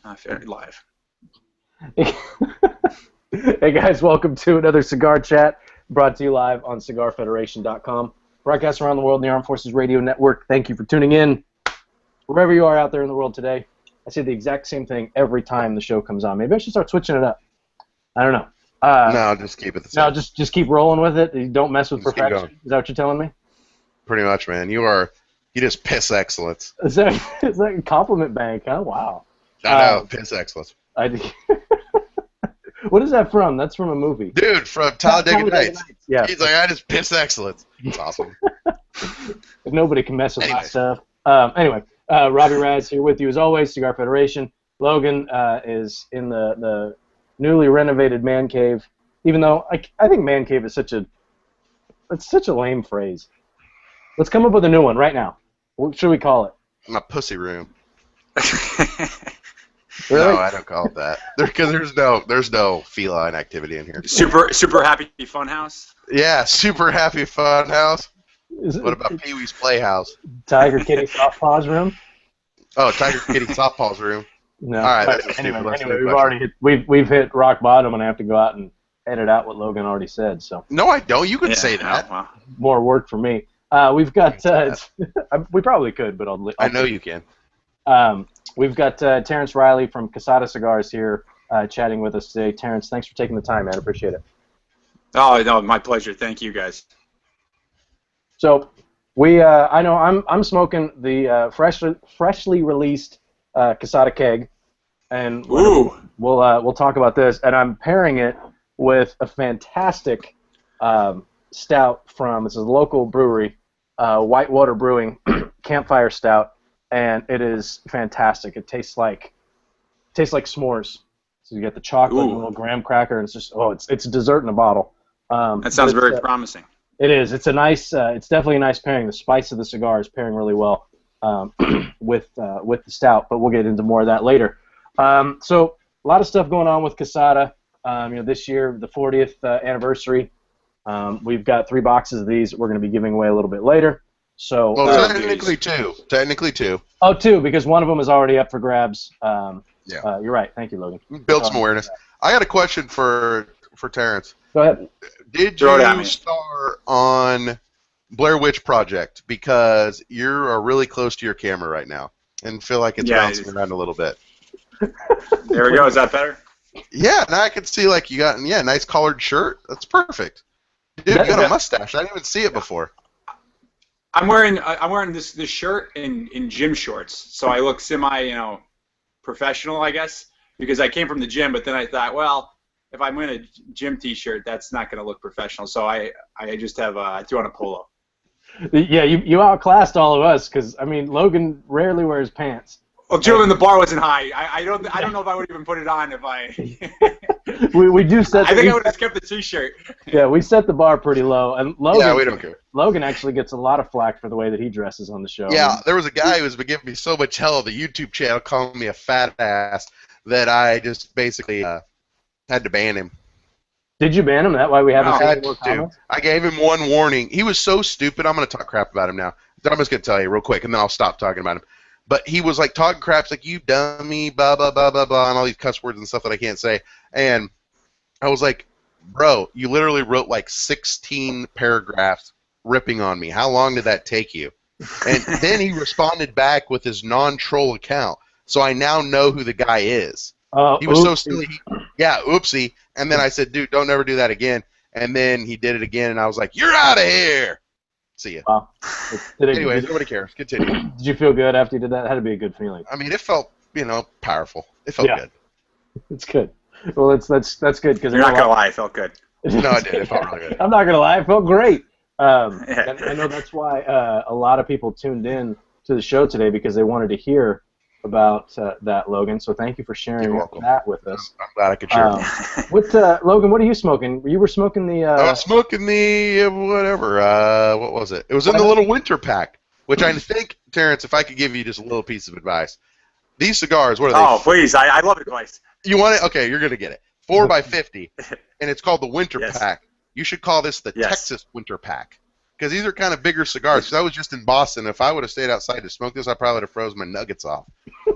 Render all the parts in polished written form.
Live. Hey guys, welcome to another Cigar Chat brought to you live on CigarFederation.com. Broadcast around the world in the Armed Forces Radio Network. Thank you for tuning in. Wherever you are out there in the world today, I say the exact same thing every time the show comes on. Maybe I should start switching it up. I don't know. No, just keep it the same. No, just keep rolling with it. You don't mess with perfection. Is that what you're telling me? Pretty much, man. You just piss excellence. Is that a compliment bank, huh? Wow. I know, piss excellence. What is that from? That's from a movie. Dude, from Talladega Nights. Yeah. He's like, I just piss excellence. It's awesome. Nobody can mess with my stuff. Anyway, Robbie Raz here with you as always, Cigar Federation. Logan is in the newly renovated man cave, even though I think man cave is such a lame phrase. Let's come up with a new one right now. What should we call it? My pussy room. Really? No, I don't call it that. Because there's no feline activity in here. Super happy fun house. Yeah, super happy fun house. What about Pee Wee's Playhouse? Tiger Kitty Soft Paws room? Oh, Tiger Kitty Soft Paws room. No. All right. Anyway, we've hit rock bottom, and I have to go out and edit out what Logan already said. So. No, I don't. You can say that. Oh, wow. More work for me. We've got. We probably could, but I know you can. We've got Terrence Riley from Quesada Cigars here chatting with us today. Terrence, thanks for taking the time, man. Appreciate it. Oh, no, my pleasure. Thank you, guys. So, I know I'm smoking the freshly released Quesada keg, and we'll talk about this. And I'm pairing it with a fantastic stout from it's a local brewery, Whitewater Brewing Campfire Stout. And it is fantastic. It tastes like s'mores. So you get the chocolate and a little graham cracker, and it's just it's a dessert in a bottle. That sounds very promising. It is. It's a nice. It's definitely a nice pairing. The spice of the cigar is pairing really well with the stout. But we'll get into more of that later. So a lot of stuff going on with Quesada. This year the 40th anniversary. We've got 3 boxes of these that we're going to be giving away a little bit later. So, technically two. Technically 2. Oh, 2, because one of them is already up for grabs. Yeah. You're right. Thank you, Logan. Build some awareness. I got a question for Terrence. Go ahead. Did you star on Blair Witch Project? Because you are really close to your camera right now and feel like it's bouncing around a little bit. There we go. Is that better? Yeah, now I can see like you got a nice collared shirt. That's perfect. Dude, you got a mustache. I didn't even see it before. I'm wearing this shirt in gym shorts, so I look semi professional, I guess, because I came from the gym. But then I thought, well, if I'm in a gym T-shirt, that's not going to look professional. So I just have I threw on a polo. Yeah, you outclassed all of us because Logan rarely wears pants. Well, Julian, the bar wasn't high. I don't know if I would even put it on if I. we do set. I think I would have kept the T-shirt. Yeah, we set the bar pretty low, and Logan. Yeah, we don't care. Logan actually gets a lot of flack for the way that he dresses on the show. Yeah, there was a guy who was giving me so much hell on the YouTube channel, calling me a fat ass, that I just basically had to ban him. Did you ban him? That why we haven't seen any more comments? I gave him one warning. He was so stupid. I'm going to talk crap about him now. I'm just going to tell you real quick, and then I'll stop talking about him. But he was like talking crap, like, you dummy, blah, blah, blah, blah, blah, and all these cuss words and stuff that I can't say. And I was like, bro, you literally wrote like 16 paragraphs ripping on me. How long did that take you? And then he responded back with his non-troll account. So I now know who the guy is. He was so silly. Yeah, oopsie. And then I said, dude, don't ever do that again. And then he did it again, and I was like, you're out of here. See ya. Wow. Anyways, nobody cares. Continue. Did you feel good after you did that? It had to be a good feeling. I mean, it felt, powerful. It felt good. It's good. Well, that's good because you're not gonna lie. It felt good. No, I did. It felt really good. I'm not gonna lie. It felt great. And I know that's why a lot of people tuned in to the show today because they wanted to hear about that, Logan. So thank you for sharing that with us. I'm glad I could share. Logan, what are you smoking? You were smoking the. I was smoking the whatever. What was it? It was in the little winter pack, which I think, Terrence, if I could give you just a little piece of advice, these cigars. What are they? Oh, please! I love advice. You want it? Okay, you're gonna get it. 4x50, and it's called the winter pack. You should call this the Texas winter pack. Because these are kind of bigger cigars. Because I was just in Boston. If I would have stayed outside to smoke this, I probably would have frozen my nuggets off.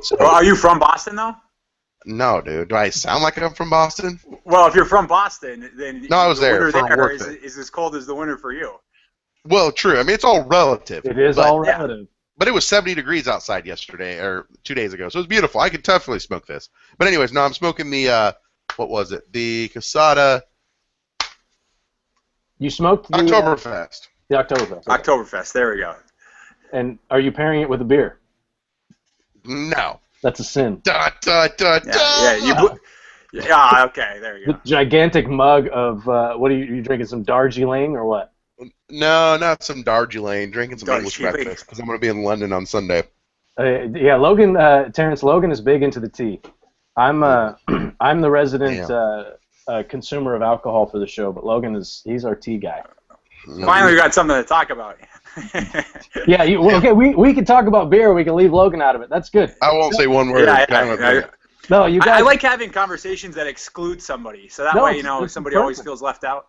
So, are you from Boston, though? No, dude. Do I sound like I'm from Boston? Well, if you're from Boston, then No, I was the there winter for a there work is, thing. is as cold as the winter for you. Well, true. I mean, it's all relative. It is but, all relative. But it was 70 degrees outside yesterday, or 2 days ago, so it was beautiful. I could definitely smoke this. But anyways, no, I'm smoking the, what was it? The Quesada You smoked the Oktoberfest. The Oktoberfest. Okay. Oktoberfest. There we go. And are you pairing it with a beer? No. That's a sin. Da, da, da, da. Yeah, okay, there you The go. gigantic mug of what are you drinking? Some Darjeeling or what? No, not some Darjeeling. Drinking some English Darjeeling. breakfast because I'm going to be in London on Sunday. Yeah, Terrence Logan is big into the tea. I'm the resident consumer of alcohol for the show, but he's our tea guy. Finally, we got something to talk about. Yeah, okay. We can talk about beer. We can leave Logan out of it. That's good. I won't say one word. No, you guys. I like having conversations that exclude somebody, so that way somebody always feels left out.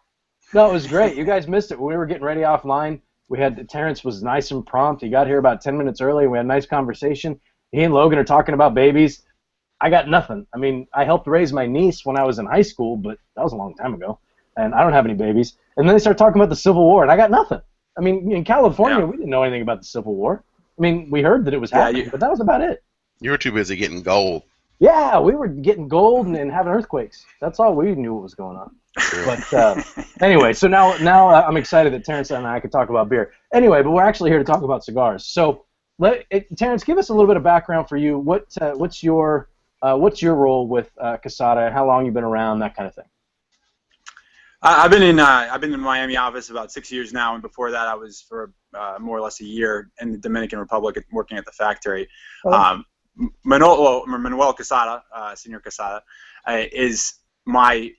No, it was great. You guys missed it. When we were getting ready offline, Terrence was nice and prompt. He got here about 10 minutes early. We had a nice conversation. He and Logan are talking about babies. I got nothing. I mean, I helped raise my niece when I was in high school, but that was a long time ago, and I don't have any babies. And then they started talking about the Civil War, and I got nothing. I mean, in California, we didn't know anything about the Civil War. I mean, we heard that it was happening, but that was about it. You were too busy getting gold. Yeah, we were getting gold and having earthquakes. That's all we knew what was going on. But anyway, so now I'm excited that Terrence and I could talk about beer. Anyway, but we're actually here to talk about cigars. So, Terrence, give us a little bit of background for you. What's your role with Quesada? How long you've been around? That kind of thing. I've been in Miami office about 6 years now, and before that, I was for more or less a year in the Dominican Republic working at the factory. Oh. Manuel Quesada, Senor Quesada, is I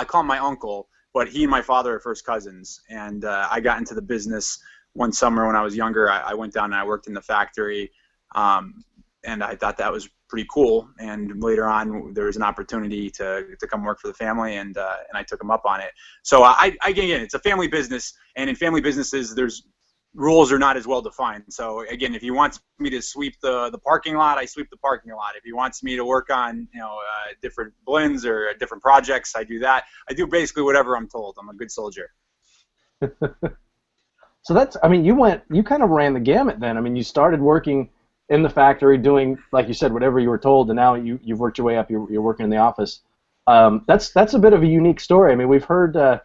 call him my uncle, but he and my father are first cousins. And I got into the business one summer when I was younger. I went down and I worked in the factory, and I thought that was pretty cool. And later on, there was an opportunity to come work for the family, and I took him up on it. So again, it's a family business, and in family businesses, there's rules are not as well defined. So again, if he wants me to sweep the parking lot, I sweep the parking lot. If he wants me to work on different blends or different projects, I do that. I do basically whatever I'm told. I'm a good soldier. So you kind of ran the gamut then. I mean, you started working in the factory doing, like you said, whatever you were told, and now you've worked your way up. You're working in the office. That's a bit of a unique story. I mean, we've heard a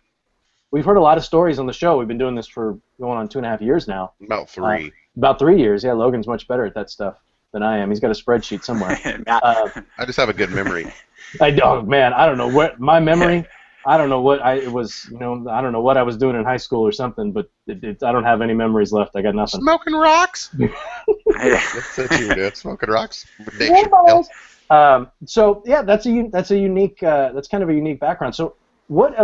lot of stories on the show. We've been doing this for going on 2.5 years now. About 3. About 3 years. Yeah, Logan's much better at that stuff than I am. He's got a spreadsheet somewhere. I just have a good memory. I don't know what my memory. I don't know what I don't know what I was doing in high school or something, but I don't have any memories left. I got nothing. Smoking rocks. That's what you were doing. Smoking rocks. So yeah, that's a unique. That's kind of a unique background. So what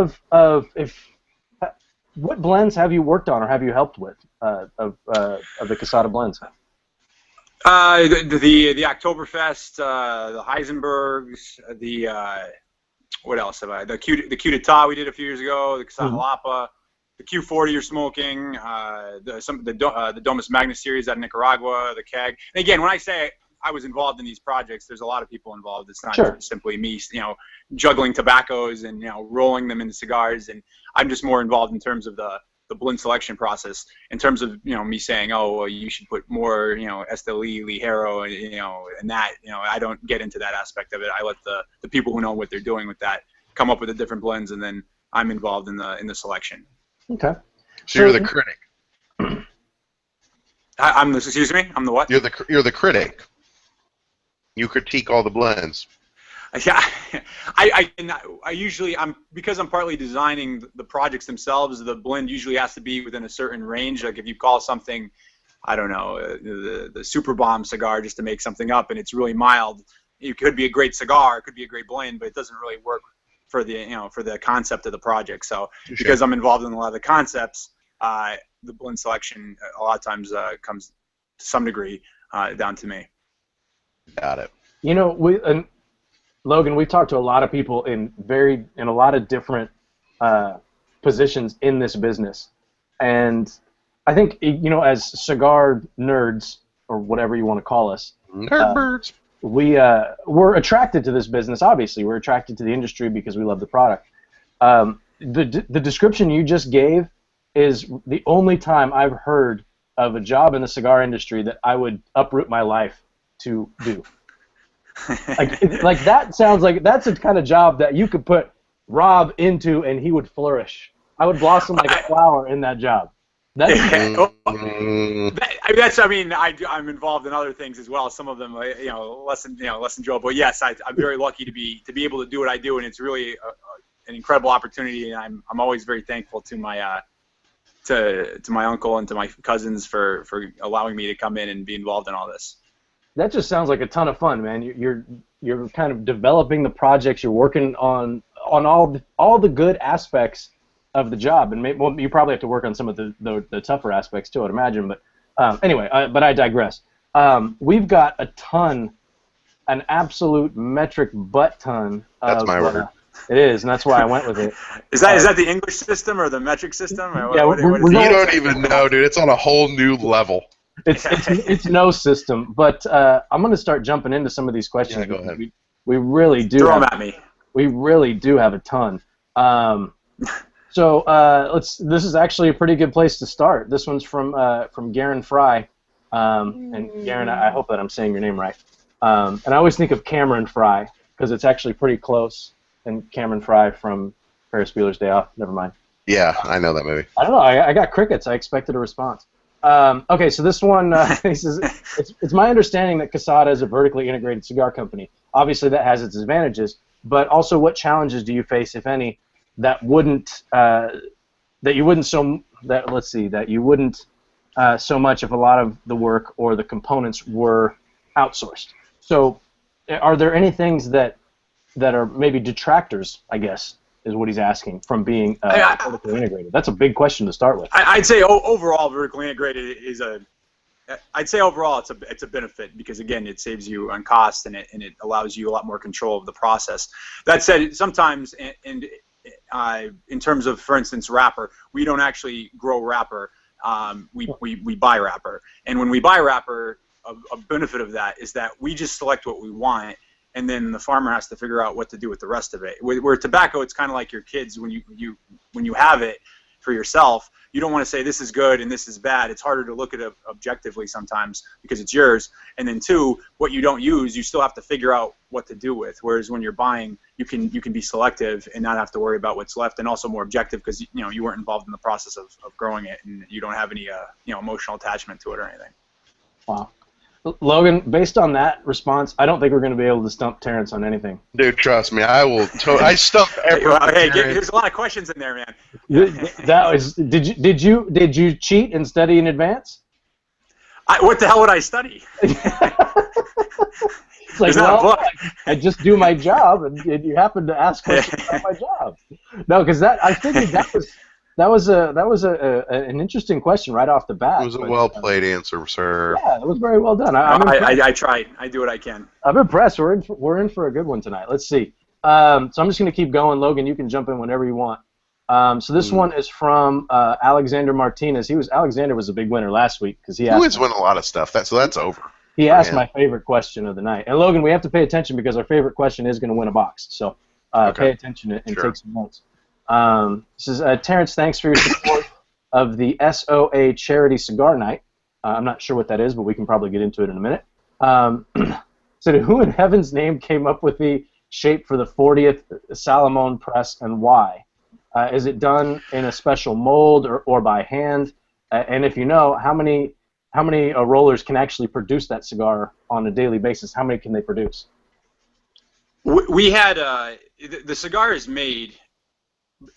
blends have you worked on or have you helped with of the Quesada blends? The Oktoberfest, the Heisenbergs, what else have I? The Coup d'Etat we did a few years ago, the Quesada Jalapa, the Q40 you're smoking, the Domus Magnus series out of Nicaragua, the keg. And again, when I say I was involved in these projects, there's a lot of people involved. It's not simply me, juggling tobaccos and rolling them into cigars. And I'm just more involved in terms of the blend selection process. In terms of me saying, oh, well, you should put more Esteli, Ligero, and that. I don't get into that aspect of it. I let the people who know what they're doing with that come up with the different blends, and then I'm involved in the selection. Okay. So you're the critic. Excuse me? I'm the what? You're the critic. You critique all the blends. Yeah, I usually because I'm partly designing the projects themselves. The blend usually has to be within a certain range. Like if you call something, I don't know, the Super Bomb cigar, just to make something up, and it's really mild. It could be a great cigar, it could be a great blend, but it doesn't really work for the concept of the project. So because I'm involved in a lot of the concepts, the blend selection a lot of times comes to some degree down to me. Got it. Logan, we've talked to a lot of people in a lot of different positions in this business, and I think as cigar nerds or whatever you want to call us, nerdbirds. we're attracted to this business. Obviously, we're attracted to the industry because we love the product. The description you just gave is the only time I've heard of a job in the cigar industry that I would uproot my life to do. Like that sounds like that's a kind of job that you could put Rob into and he would flourish. I would blossom like a flower in that job. I'm involved in other things as well. Some of them, less enjoyable. Yes, I'm very lucky to be able to do what I do, and it's really an incredible opportunity. And I'm always very thankful to my to my uncle and to my cousins for allowing me to come in and be involved in all this. That just sounds like a ton of fun, man. You're kind of developing the projects. You're working on all the good aspects of the job, and you probably have to work on some of the tougher aspects too, I'd imagine. But anyway, but I digress. We've got an absolute metric butt ton. That's my word. It is, and that's why I went with it. Is that the English system or the metric system? Or yeah, what you don't even know, dude. It's on a whole new level. It's no system, but I'm going to start jumping into some of these questions. Yeah, go ahead. We really do. Throw them at me. We really do have a ton. So this is actually a pretty good place to start. This one's from Garen Fry, and Garen, I hope that I'm saying your name right. And I always think of Cameron Fry because it's actually pretty close. And Cameron Fry from Ferris Bueller's Day Off. Never mind. Yeah, I know that movie. I don't know. I got crickets. I expected a response. Okay, so this one, he says, it's my understanding that Quesada is a vertically integrated cigar company. Obviously, that has its advantages, but also, what challenges do you face, if any, that you wouldn't so much if a lot of the work or the components were outsourced? So, are there any things that are maybe detractors, I guess, is what he's asking, from being vertically integrated? That's a big question to start with. I'd say overall vertically integrated it's a benefit because, again, it saves you on cost and it allows you a lot more control of the process. That said, sometimes in terms of, for instance, wrapper, we don't actually grow wrapper. We buy wrapper, and when we buy wrapper, a benefit of that is that we just select what we want. And then the farmer has to figure out what to do with the rest of it. Where tobacco, it's kind of like your kids. When you have it for yourself, you don't want to say this is good and this is bad. It's harder to look at it objectively sometimes because it's yours. And then two, what you don't use, you still have to figure out what to do with. Whereas when you're buying, you can be selective and not have to worry about what's left, and also more objective because you weren't involved in the process of growing it and you don't have any emotional attachment to it or anything. Wow. Logan, based on that response, I don't think we're going to be able to stump Terrence on anything. Dude, trust me, I will. I stump everyone. Hey, there's a lot of questions in there, man. Did you cheat and study in advance? What the hell would I study? It's like, well, I just do my job, and you happen to ask questions about my job. No, because I figured that was an interesting question right off the bat. It was a well-played answer, sir. Yeah, it was very well done. I tried. I do what I can. I'm impressed. We're in for a good one tonight. Let's see. So I'm just going to keep going. Logan, you can jump in whenever you want. So this one is from Alexander Martinez. Alexander was a big winner last week because he always win a lot of stuff. So that's over. He asked my favorite question of the night. And Logan, we have to pay attention because our favorite question is going to win a box. So pay attention and take some notes. This is Terrence, thanks for your support of the SOA Charity Cigar Night. I'm not sure what that is, but we can probably get into it in a minute. So who in heaven's name came up with the shape for the 40th Salomon press and why? Is it done in a special mold or by hand? And if you know, how many rollers can actually produce that cigar on a daily basis? How many can they produce? We had the cigar is made.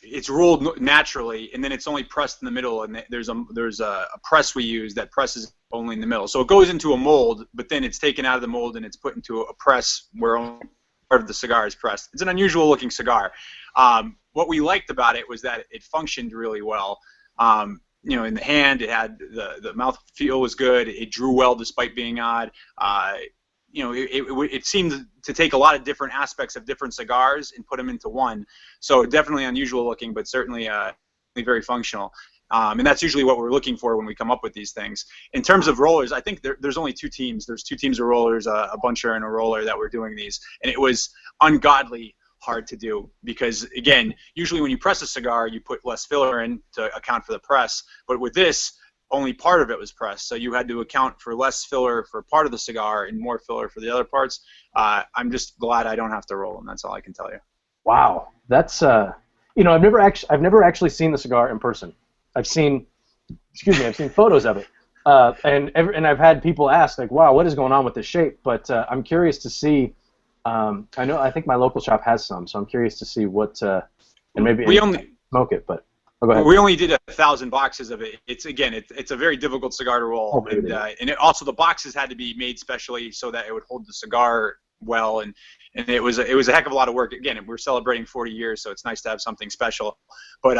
It's rolled naturally, and then it's only pressed in the middle. And there's a press we use that presses only in the middle. So it goes into a mold, but then it's taken out of the mold and it's put into a press where only part of the cigar is pressed. It's an unusual looking cigar. What we liked about it was that it functioned really well. In the hand, it had the mouth feel was good. It drew well despite being odd. It seemed to take a lot of different aspects of different cigars and put them into one. So definitely unusual looking, but certainly very functional. And that's usually what we're looking for when we come up with these things. In terms of rollers, I think there's only two teams. There's two teams of rollers, a buncher and a roller, that were doing these. And it was ungodly hard to do because, again, usually when you press a cigar, you put less filler in to account for the press. But with this, only part of it was pressed. So you had to account for less filler for part of the cigar and more filler for the other parts. I'm just glad I don't have to roll them. That's all I can tell you. Wow. That's, you know, I've never actually seen the cigar in person. I've seen photos of it, and I've had people ask like, "Wow, what is going on with this shape?" But I'm curious to see. I think my local shop has some, so I'm curious to see what. And maybe we only smoke it, but go ahead. We only did 1,000 boxes of it. It's a very difficult cigar to roll, and also the boxes had to be made specially so that it would hold the cigar well, and it was a heck of a lot of work. Again, we're celebrating 40 years, so it's nice to have something special. But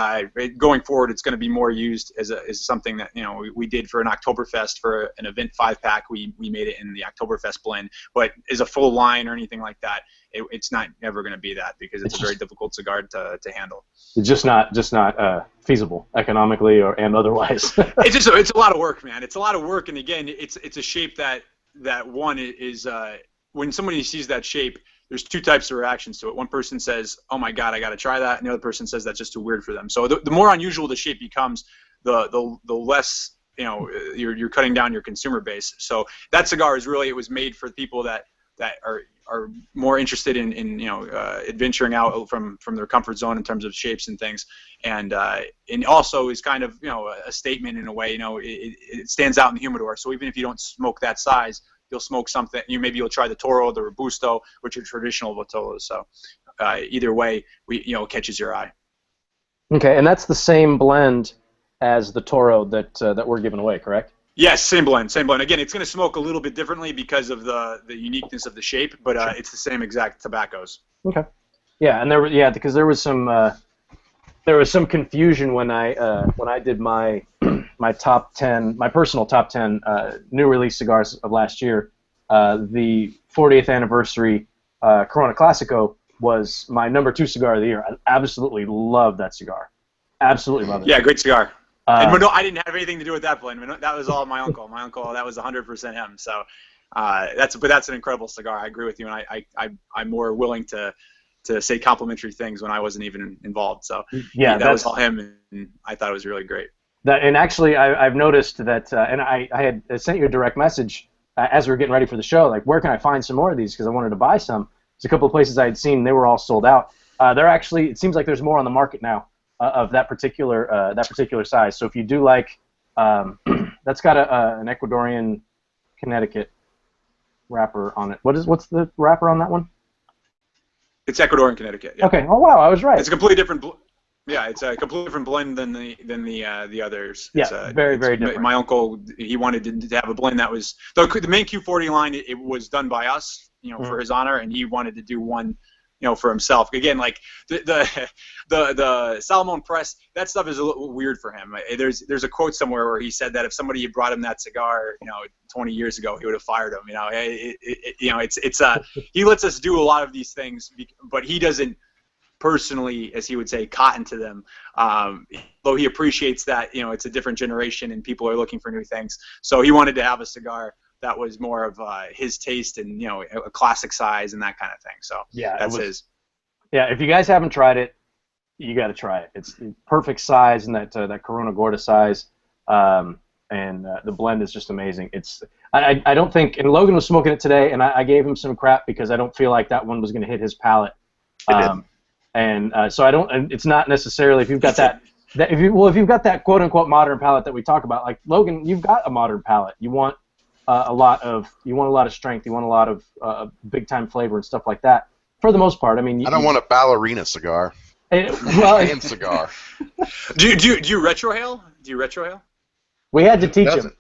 going forward, it's going to be more used as something that, you know, we did for an Oktoberfest for an event 5-pack. We made it in the Oktoberfest blend, but as a full line or anything like that, it's not ever going to be that because it's a very difficult cigar to handle. It's just not feasible economically and otherwise. It's a lot of work, man. It's a lot of work, and again, it's a shape that one is when somebody sees that shape, there's two types of reactions to it. One person says, "Oh my God, I got to try that," and the other person says that's just too weird for them. So the more unusual the shape becomes, the less, you know, you're cutting down your consumer base. So that cigar it was made for people that are more interested in you know, adventuring out from their comfort zone in terms of shapes and things, and also is kind of, you know, a statement in a way. You know, it stands out in the humidor. So even if you don't smoke that size, you'll smoke something. Maybe you'll try the Toro, the Robusto, which are traditional Vitolas. So either way, it catches your eye. Okay, and that's the same blend as the Toro that we're giving away, correct? Yes, same blend. Again, it's going to smoke a little bit differently because of the uniqueness of the shape, but sure, it's the same exact tobaccos. Okay. Yeah, and because there was some confusion when I did my top 10, my personal top 10 new release cigars of last year. The 40th anniversary Corona Classico was my number 2 cigar of the year. I absolutely love that cigar. Absolutely love it. Yeah, great cigar. And I didn't have anything to do with that blend. That was all my uncle. My uncle, that was 100% him. So that's an incredible cigar. I agree with you, and I'm more willing to say complimentary things when I wasn't even involved. So yeah, that was all him, and I thought it was really great. And actually, I've noticed that, and I had sent you a direct message as we were getting ready for the show, like, where can I find some more of these, because I wanted to buy some. There's a couple of places I had seen, they were all sold out. It seems like there's more on the market now of that particular size. So if you do like, that's got an Ecuadorian Connecticut wrapper on it. What's the wrapper on that one? It's Ecuadorian Connecticut. Yeah. Okay. Oh wow, I was right. It's a completely different. Yeah, it's a completely different blend than the others. Yeah, it's, very different. My uncle, he wanted to have a blend that was the main Q40 line. It was done by us, for his honor, and he wanted to do one, for himself. Again, like the Salomon press, that stuff is a little weird for him. There's a quote somewhere where he said that if somebody had brought him that cigar, 20 years ago, he would have fired him. He lets us do a lot of these things, but he doesn't personally, as he would say, cotton to them. Though he appreciates that, it's a different generation and people are looking for new things. So he wanted to have a cigar that was more of his taste and, a classic size and that kind of thing. So yeah, that's his. Yeah, if you guys haven't tried it, you got to try it. It's the perfect size and that Corona Gorda size, and the blend is just amazing. I don't think, and Logan was smoking it today, and I gave him some crap because I don't feel like that one was going to hit his palate. So I don't. And it's not necessarily if you've got if you've got that quote unquote modern palate that we talk about, like Logan, you've got a modern palate. You want a lot of strength. You want a lot of big time flavor and stuff like that. For the most part, I mean, I don't want a ballerina cigar. And cigar. Do you retrohale? Do you retrohale? We had to teach him.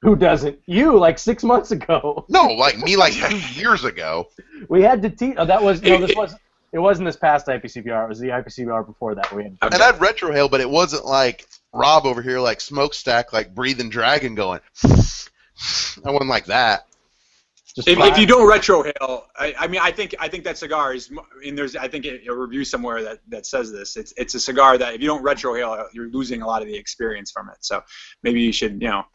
Who doesn't? You, like 6 months ago. No, like me, like 2 years ago. We had to teach. Oh, that was this was. It wasn't this past IPCPR. It was the IPCPR before that. We had. And I'd retrohale, but it wasn't like Rob over here, like smokestack, like breathing dragon going. I wasn't like that. Just if you don't retrohale, I mean, I think that cigar is, and there's I think a review somewhere that says this. It's a cigar that if you don't retrohale, you're losing a lot of the experience from it. So maybe you should do a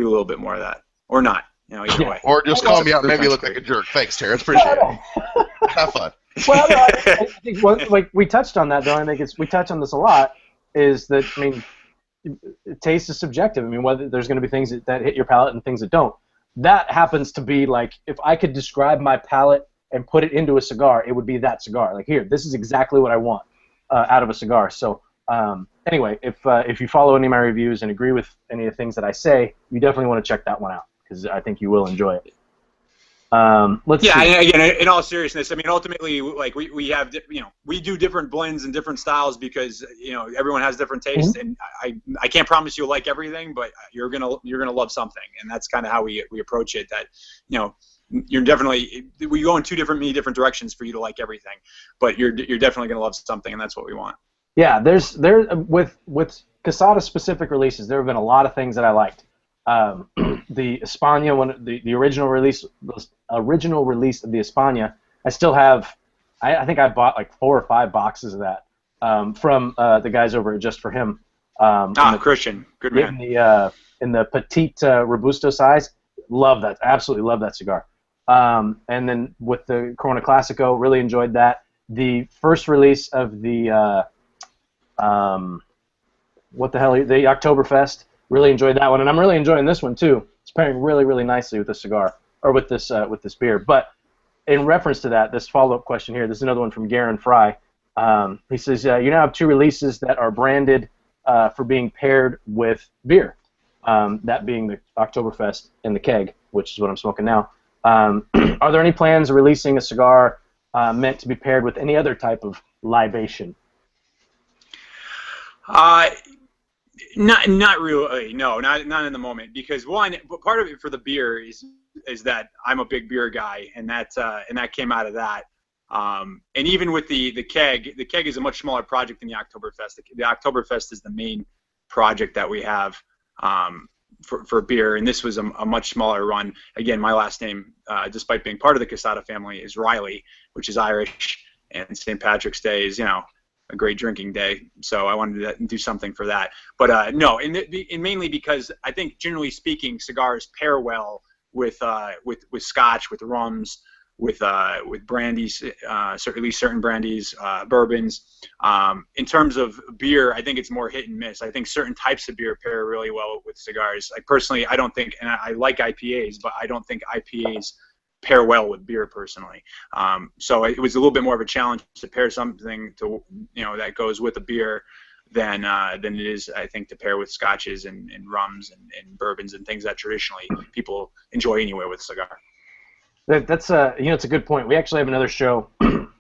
little bit more of that, or not. Either way. Or just call me out and maybe look like a jerk. Thanks, Terrence. Appreciate it. Have fun. Well, no, I think like we touched on that though. I think we touch on this a lot. Is that, I mean, taste is subjective. I mean, whether there's going to be things that hit your palate and things that don't. That happens to be like, if I could describe my palate and put it into a cigar, it would be that cigar. Like, here, this is exactly what I want out of a cigar. So anyway, if you follow any of my reviews and agree with any of the things that I say, you definitely want to check that one out because I think you will enjoy it. Let's see. And again, in all seriousness, I mean, ultimately, like we have, we do different blends and different styles because everyone has different tastes, and I can't promise you'll like everything, but you're gonna love something, and that's kind of how we approach it. That you're definitely, we go in many different directions for you to like everything, but you're definitely gonna love something, and that's what we want. Yeah, with Quesada specific releases, there have been a lot of things that I liked. The España one, the original release of the España, I still have. I think I bought like 4 or 5 boxes of that from the guys over at Just for Him. Christian, good man. In the petite robusto size, love that. Absolutely love that cigar. And then with the Corona Classico, really enjoyed that. The first release of the what the hell? The Oktoberfest. Really enjoyed that one, and I'm really enjoying this one too. It's pairing really, really nicely with this cigar, or with this beer. But in reference to that, this follow-up question here, this is another one from Garen Fry. He says, you now have 2 releases that are branded for being paired with beer, that being the Oktoberfest and the keg, which is what I'm smoking now. Are there any plans of releasing a cigar meant to be paired with any other type of libation? Not really. No, not in the moment. Because one, part of it for the beer is that I'm a big beer guy, and that came out of that. And even with the keg is a much smaller project than the Oktoberfest. The Oktoberfest is the main project that we have for beer, and this was a much smaller run. Again, my last name, despite being part of the Quesada family, is Riley, which is Irish, and St. Patrick's Day is a great drinking day, so I wanted to do something for that. But no, and mainly because I think, generally speaking, cigars pair well with Scotch, with rums, with brandies, at least certain brandies, bourbons. In terms of beer, I think it's more hit and miss. I think certain types of beer pair really well with cigars. Like, personally, I don't think, and I like IPAs, but I don't think IPAs pair well with beer personally. So it was a little bit more of a challenge to pair something to that goes with a beer than it is, I think, to pair with scotches and rums and bourbons and things that traditionally people enjoy anyway with a cigar. That's it's a good point. We actually have another show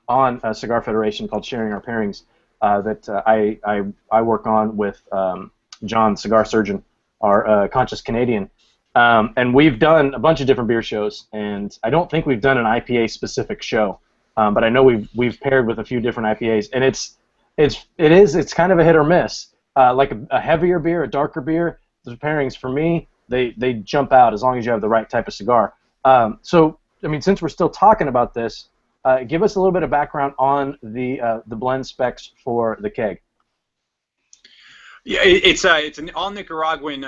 on Cigar Federation called Sharing Our Pairings that I work on with John, Cigar Surgeon, our conscious Canadian. And we've done a bunch of different beer shows, and I don't think we've done an IPA specific show, but I know we've paired with a few different IPAs, and it's kind of a hit or miss. Like a heavier beer, a darker beer, the pairings for me they jump out as long as you have the right type of cigar. So I mean, since we're still talking about this, give us a little bit of background on the blend specs for the keg. Yeah, it's an all Nicaraguan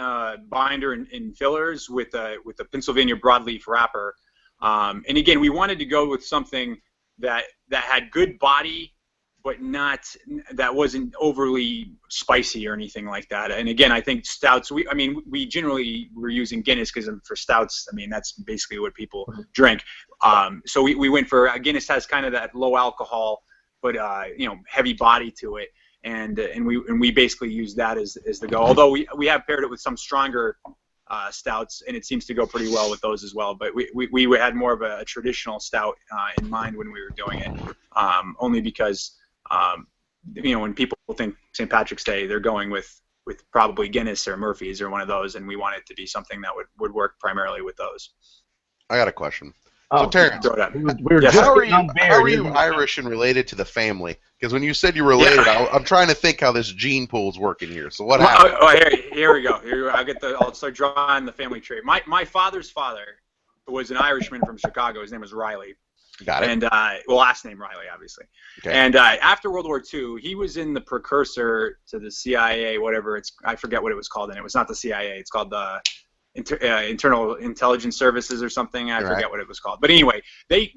binder and fillers with a Pennsylvania broadleaf wrapper. And again, we wanted to go with something that had good body, but that wasn't overly spicy or anything like that. And again, I think stouts. We generally were using Guinness because for stouts, I mean, that's basically what people drink. So we went for Guinness has kind of that low alcohol, but heavy body to it. And we basically use that as the go. Although we have paired it with some stronger stouts, and it seems to go pretty well with those as well. But we had more of a traditional stout in mind when we were doing it, only because when people think St. Patrick's Day, they're going with probably Guinness or Murphy's or one of those, and we want it to be something that would work primarily with those. I got a question. Oh, so Terrence, how are you Irish and related to the family? Because when you said you were related, I'm trying to think how this gene pool's working here. So what happened? Here we go. I'll start drawing the family tree. My father's father was an Irishman from Chicago. His name was Riley. Got it. And last name Riley, obviously. Okay. And after World War II, he was in the precursor to the CIA, whatever I forget what it was called. And it was not the CIA. It's called the Internal Intelligence Services or something. I forget what it was called. But anyway, they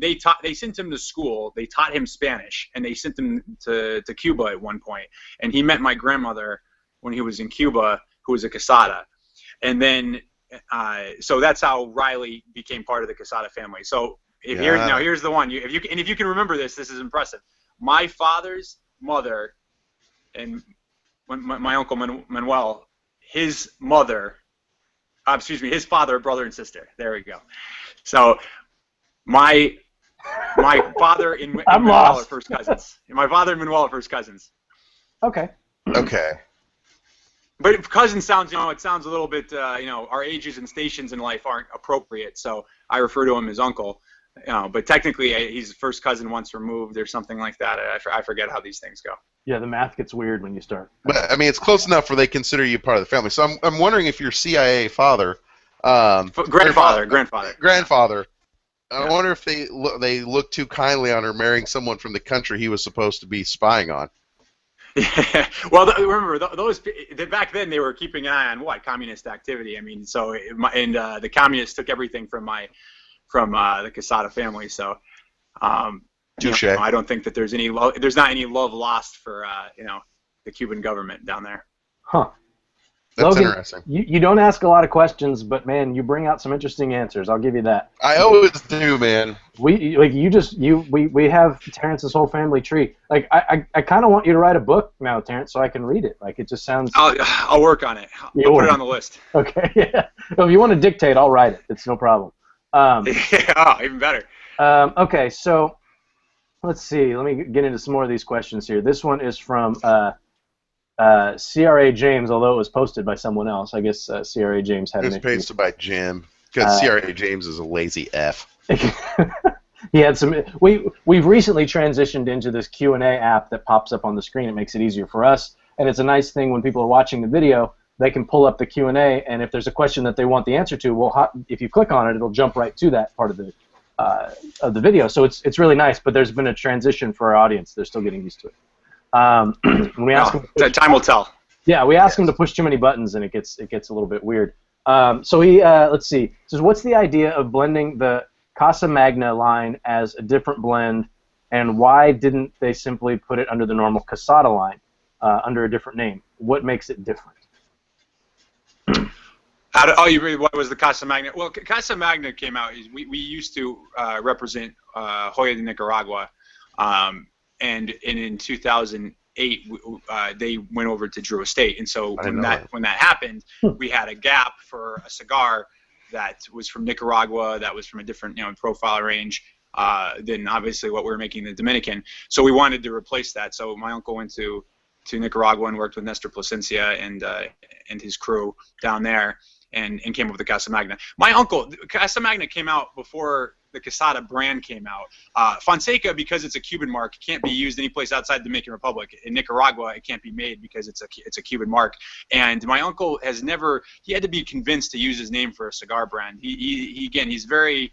sent him to school. They taught him Spanish, and they sent him to Cuba at one point. And he met my grandmother when he was in Cuba, who was a Quesada. And then so that's how Riley became part of the Quesada family. So here's the one. If you can remember this is impressive. My father's mother and my uncle Manuel, his mother, his father, brother, and sister. There we go. So my father and Manuel are first cousins. My father and Manuel are first cousins. Okay. Okay. But if cousin sounds, it sounds a little bit, our ages and stations in life aren't appropriate, so I refer to him as uncle. But technically, he's first cousin once removed or something like that. I forget how these things go. Yeah, the math gets weird when you start. But I mean, it's close enough where they consider you part of the family. So I'm wondering if your CIA father, grandfather. I wonder if they look too kindly on her marrying someone from the country he was supposed to be spying on. Yeah. Well, remember those back then they were keeping an eye on what communist activity. I mean, so the communists took everything from the Quesada family. So, Touche. I don't think that there's not any love lost for the Cuban government down there. Huh. That's Logan, interesting. You don't ask a lot of questions, but man, you bring out some interesting answers. I'll give you that. I always do, man. We have Terrence's whole family tree. Like I kind of want you to write a book now, Terrence, so I can read it. Like it just sounds. I'll work on it. I'll put it on the list. Okay. Yeah. Well, if you want to dictate, I'll write it. It's no problem. Yeah, even better. Okay, so let's see. Let me get into some more of these questions here. This one is from CRA James, although it was posted by someone else. I guess CRA James had It was an issue. posted by Jim, because CRA James is a lazy F. He had some. We've recently transitioned into this Q&A app that pops up on the screen. It makes it easier for us, and it's a nice thing when people are watching the video. They can pull up the Q&A, and if there's a question that they want the answer to, if you click on it, it'll jump right to that part of the video. So it's really nice. But there's been a transition for our audience. They're still getting used to it. When we ask them time will tell. Yeah, we ask them to push too many buttons, and it gets a little bit weird. So he let's see. Says, what's the idea of blending the Casa Magna line as a different blend, and why didn't they simply put it under the normal Quesada line under a different name? What makes it different? What was the Casa Magna? Well, Casa Magna came out. We used to represent Joya de Nicaragua, and in 2008 they went over to Drew Estate, and so when that happened, we had a gap for a cigar that was from Nicaragua, that was from a different profile range than obviously what we were making in the Dominican. So we wanted to replace that. So my uncle went to Nicaragua and worked with Nestor Plasencia and his crew down there, and came up with the Casa Magna. My uncle, Casa Magna came out before the Quesada brand came out. Fonseca, because it's a Cuban mark, can't be used any place outside the Dominican Republic. In Nicaragua, it can't be made because it's a Cuban mark. And my uncle he had to be convinced to use his name for a cigar brand. He's very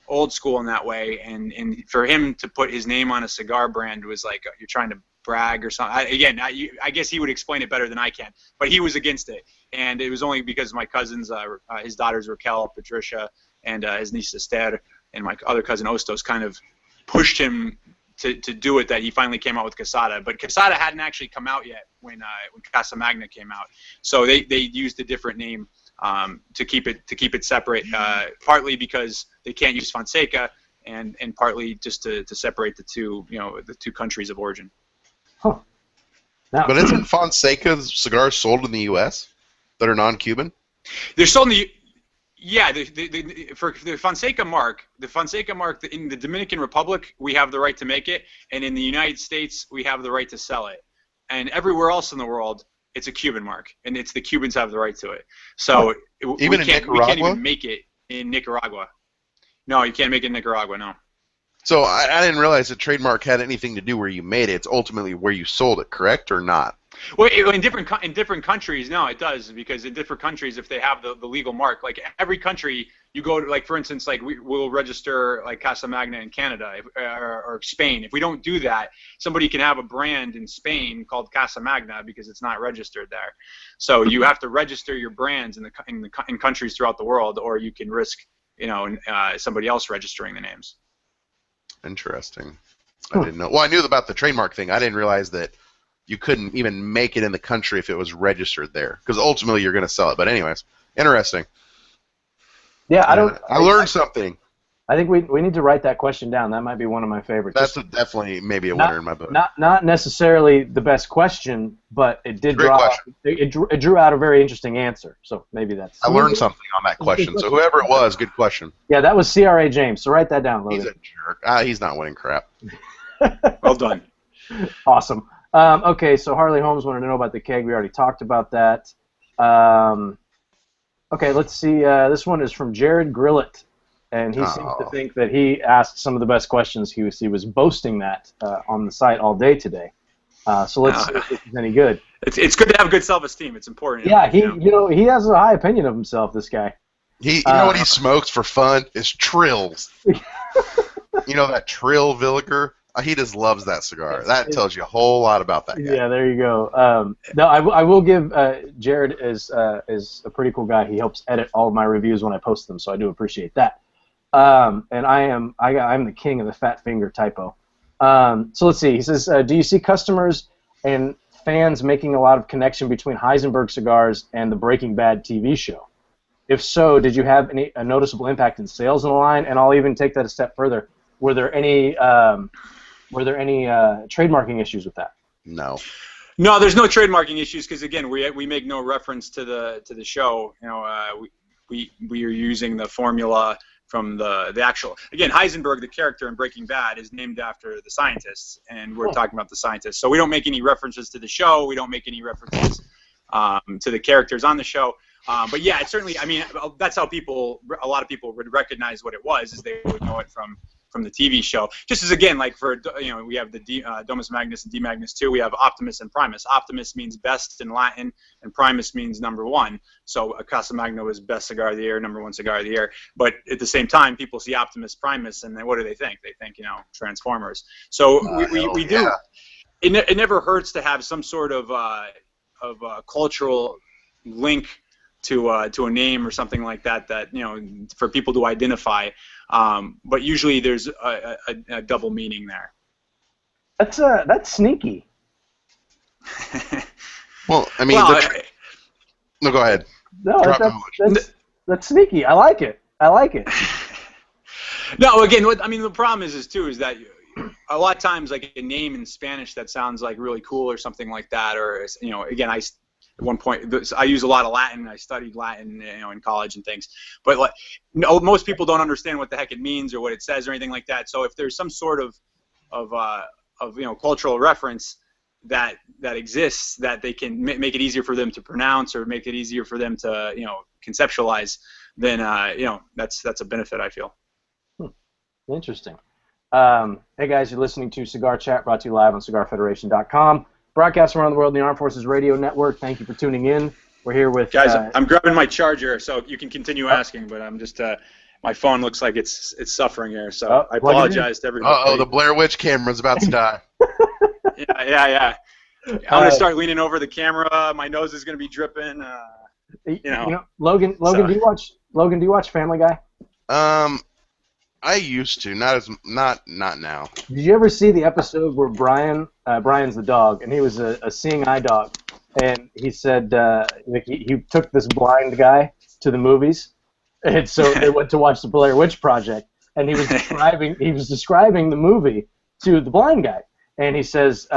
old school in that way, and for him to put his name on a cigar brand was like you're trying to brag or something. I guess he would explain it better than I can, but he was against it, and it was only because my cousins, his daughters Raquel, Patricia, and his niece Esther, and my other cousin Ostos kind of pushed him to do it that he finally came out with Quesada. But Quesada hadn't actually come out yet when Casa Magna came out, so they used a different name to keep it separate, partly because they can't use Fonseca, and partly just to separate the two countries of origin. Huh. Now, But isn't Fonseca cigars sold in the U.S. that are non-Cuban? They're sold in for the Fonseca mark, in the Dominican Republic, we have the right to make it, and in the United States, we have the right to sell it. And everywhere else in the world, it's a Cuban mark, and it's the Cubans have the right to it. So we can't even make it in Nicaragua. No, you can't make it in Nicaragua, no. So I didn't realize the trademark had anything to do where you made it. It's ultimately where you sold it, correct or not? Well, in different countries, no, it does, because in different countries, if they have the legal mark, like every country you go to, like, for instance, like we'll register like Casa Magna in Canada or Spain. If we don't do that, somebody can have a brand in Spain called Casa Magna because it's not registered there. So you have to register your brands in countries throughout the world, or you can risk, somebody else registering the names. Interesting. I didn't know. Well, I knew about the trademark thing. I didn't realize that you couldn't even make it in the country if it was registered there, because ultimately you're going to sell it. But anyways, interesting. Yeah, I learned something. I think we need to write that question down. That might be one of my favorites. That's definitely maybe a winner in my book. Not necessarily the best question, but it did it drew out a very interesting answer. So maybe that's. I learned something on that question. So whoever it was, good question. Yeah, that was CRA James. So write that down, Logan. He's a jerk. He's not winning crap. Well done. Awesome. Okay, so Harley Holmes wanted to know about the keg. We already talked about that. Okay, let's see. This one is from Jared Grillett, and he seems to think that he asked some of the best questions. He was boasting that on the site all day today. So let's see if this is any good. It's good to have good self-esteem. It's important. Yeah, he has a high opinion of himself. This guy. You know what he smokes for fun is Trills. You know that Trill Villiger? He just loves that cigar. That tells you a whole lot about that guy. Yeah, there you go. No, I will give Jared is a pretty cool guy. He helps edit all of my reviews when I post them, so I do appreciate that. And I'm the king of the fat finger typo. So let's see. He says, do you see customers and fans making a lot of connection between Heisenberg cigars and the Breaking Bad TV show? If so, did you have a noticeable impact in sales in the line? And I'll even take that a step further. Were there any trademarking issues with that? No. No, there's no trademarking issues because, again, we make no reference to the show. We are using the formula from the actual. Again, Heisenberg, the character in Breaking Bad, is named after the scientists, and we're talking about the scientists. So we don't make any references to the show. We don't make any references to the characters on the show. But yeah, it certainly. I mean, that's how a lot of people would recognize what it was, is they would know it from the TV show. Just as, again, like for, we have the Domus Magnus and D Magnus too. We have Optimus and Primus. Optimus means best in Latin, and Primus means number one. So Casa Magna was best cigar of the year, number one cigar of the year. But at the same time, people see Optimus Primus, and then what do they think? They think, Transformers. So we do. It never hurts to have some sort of cultural link to a name or something like that for people to identify. But usually there's a double meaning there. That's sneaky. Well, I mean, no, go ahead. No, that's sneaky. I like it. No, again, the problem is that a lot of times, like, a name in Spanish that sounds like really cool or something like that, or again, at one point, I use a lot of Latin. I studied Latin, in college and things. But most people don't understand what the heck it means or what it says or anything like that. So if there's some sort of cultural reference that exists, that they can make it easier for them to pronounce or make it easier for them to conceptualize, then that's a benefit, I feel. Interesting. Hey guys, you're listening to Cigar Chat, brought to you live on CigarFederation.com. Broadcast around the world in the Armed Forces Radio Network. Thank you for tuning in. We're here with... Guys, I'm grabbing my charger, so you can continue asking, but I'm just... my phone looks like it's suffering here, so I apologize to everybody. Uh-oh, the Blair Witch camera's about to die. Yeah. I'm going to start leaning over the camera. My nose is going to be dripping. Logan, do you watch Family Guy? I used to, not now. Did you ever see the episode where Brian's the dog, and he was a seeing eye dog, and he said he took this blind guy to the movies, and so they went to watch the Blair Witch Project, and he was describing the movie to the blind guy, and he says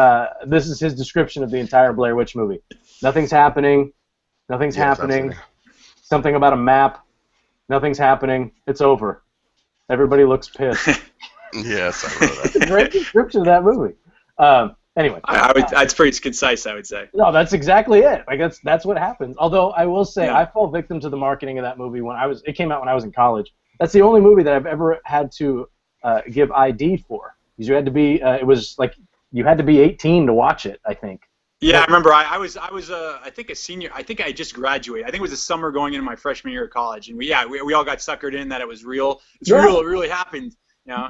this is his description of the entire Blair Witch movie. Nothing's happening. Something about a map. Nothing's happening. It's over. Everybody looks pissed. Yes, I wrote that. It's a great description of that movie. Anyway, that's pretty concise, I would say. No, that's exactly it. Like that's what happens. Although I will say, I fall victim to the marketing of that movie it came out when I was in college. That's the only movie that I've ever had to give ID for, because you had to be. It was like you had to be 18 to watch it, I think. Yeah, I remember. I was I think a senior. I think I just graduated. I think it was the summer going into my freshman year of college, and we all got suckered in that it was real. It's Yeah. real. It really happened. You know.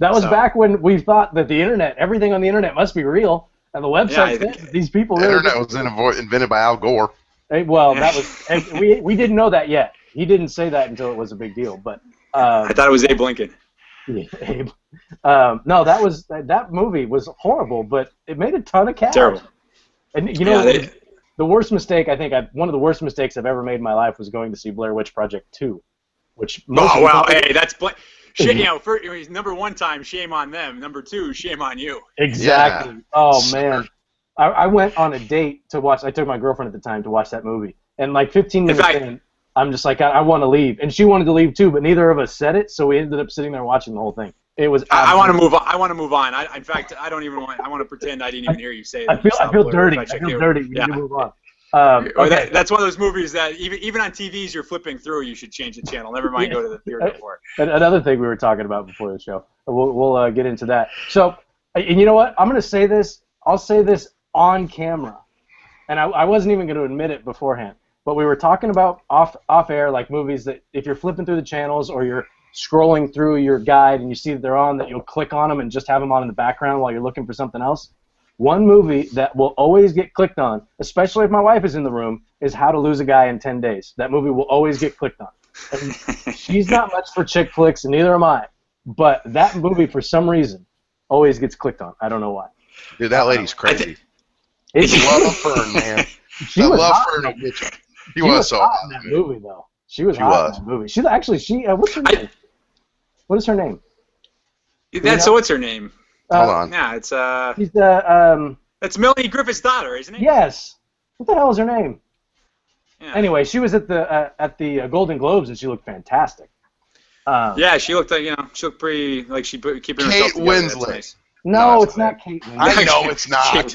That was So back when we thought that the internet, everything on the internet must be real, and the yeah, website said that these people The really. internet was invented by Al Gore. Well, yeah. that was we didn't know that yet. He didn't say that until it was a big deal. But I thought it was Abe Lincoln. Abe. No, that movie was horrible, but it made a ton of cash. Terrible. And you know, Yeah, the worst mistake one of the worst mistakes I've ever made in my life was going to see Blair Witch Project 2, which most Oh people well, hey, that's shit. You know, number one time, shame on them. Number two, shame on you. Exactly. Yeah. Oh man, I went on a date to watch. I took my girlfriend at the time to watch that movie, and like 15 minutes in, I'm just like, I want to leave, and she wanted to leave too, but neither of us said it, so we ended up sitting there watching the whole thing. It was. I want to move on. I want to move on. In fact, I don't even want. I want to pretend I didn't even hear you say that. I feel dirty. I feel dirty. We need to move on. Okay. That's one of those movies that even on TVs you're flipping through, you should change the channel. Never mind go to the theater for it. Another thing we were talking about before the show. We'll get into that. So, and you know what? I'm going to say this. I'll say this on camera, and I wasn't even going to admit it beforehand. But we were talking about off air, like movies that if you're flipping through the channels or you're scrolling through your guide and you see that they're on, that you'll click on them and just have them on in the background while you're looking for something else. One movie that will always get clicked on, especially if my wife is in the room, is How to Lose a Guy in 10 Days. That movie will always get clicked on. And she's not much for chick flicks, and neither am I. But that movie, for some reason, always gets clicked on. I don't know why. Dude, that lady's crazy. I love Fern, man. She was hot Fern. She was so hot in that movie, though. She was hot in that movie. She's actually, what's her name? What is her name? So what's her name? Hold on. Yeah, it's She's that's Melanie Griffith's daughter, isn't it? Yes. What the hell is her name? Yeah. Anyway, she was at the Golden Globes and she looked fantastic. Yeah, she looked like she looked pretty like she keeping herself Kate together. Winslet. That's nice. No, it's not Kate Winslet. I know it's not.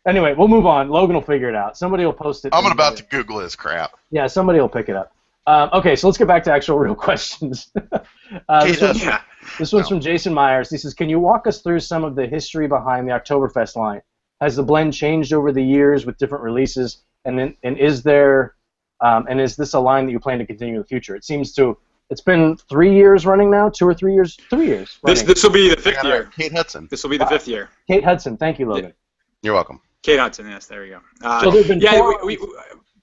Anyway, we'll move on. Logan will figure it out. Somebody will post it. I'm about to Google this crap. Yeah, somebody will pick it up. Okay, so let's get back to actual real questions. This one's from Jason Myers. He says, can you walk us through some of the history behind the Oktoberfest line? Has the blend changed over the years with different releases? And is this a line that you plan to continue in the future? It's been 3 years running now, 2 or 3 years? 3 years running. This will be the 5th year. Kate Hudson. This will be the 5th year. Kate Hudson. Thank you, Logan. You're welcome. Kate Hudson, yes, there we go. So there've been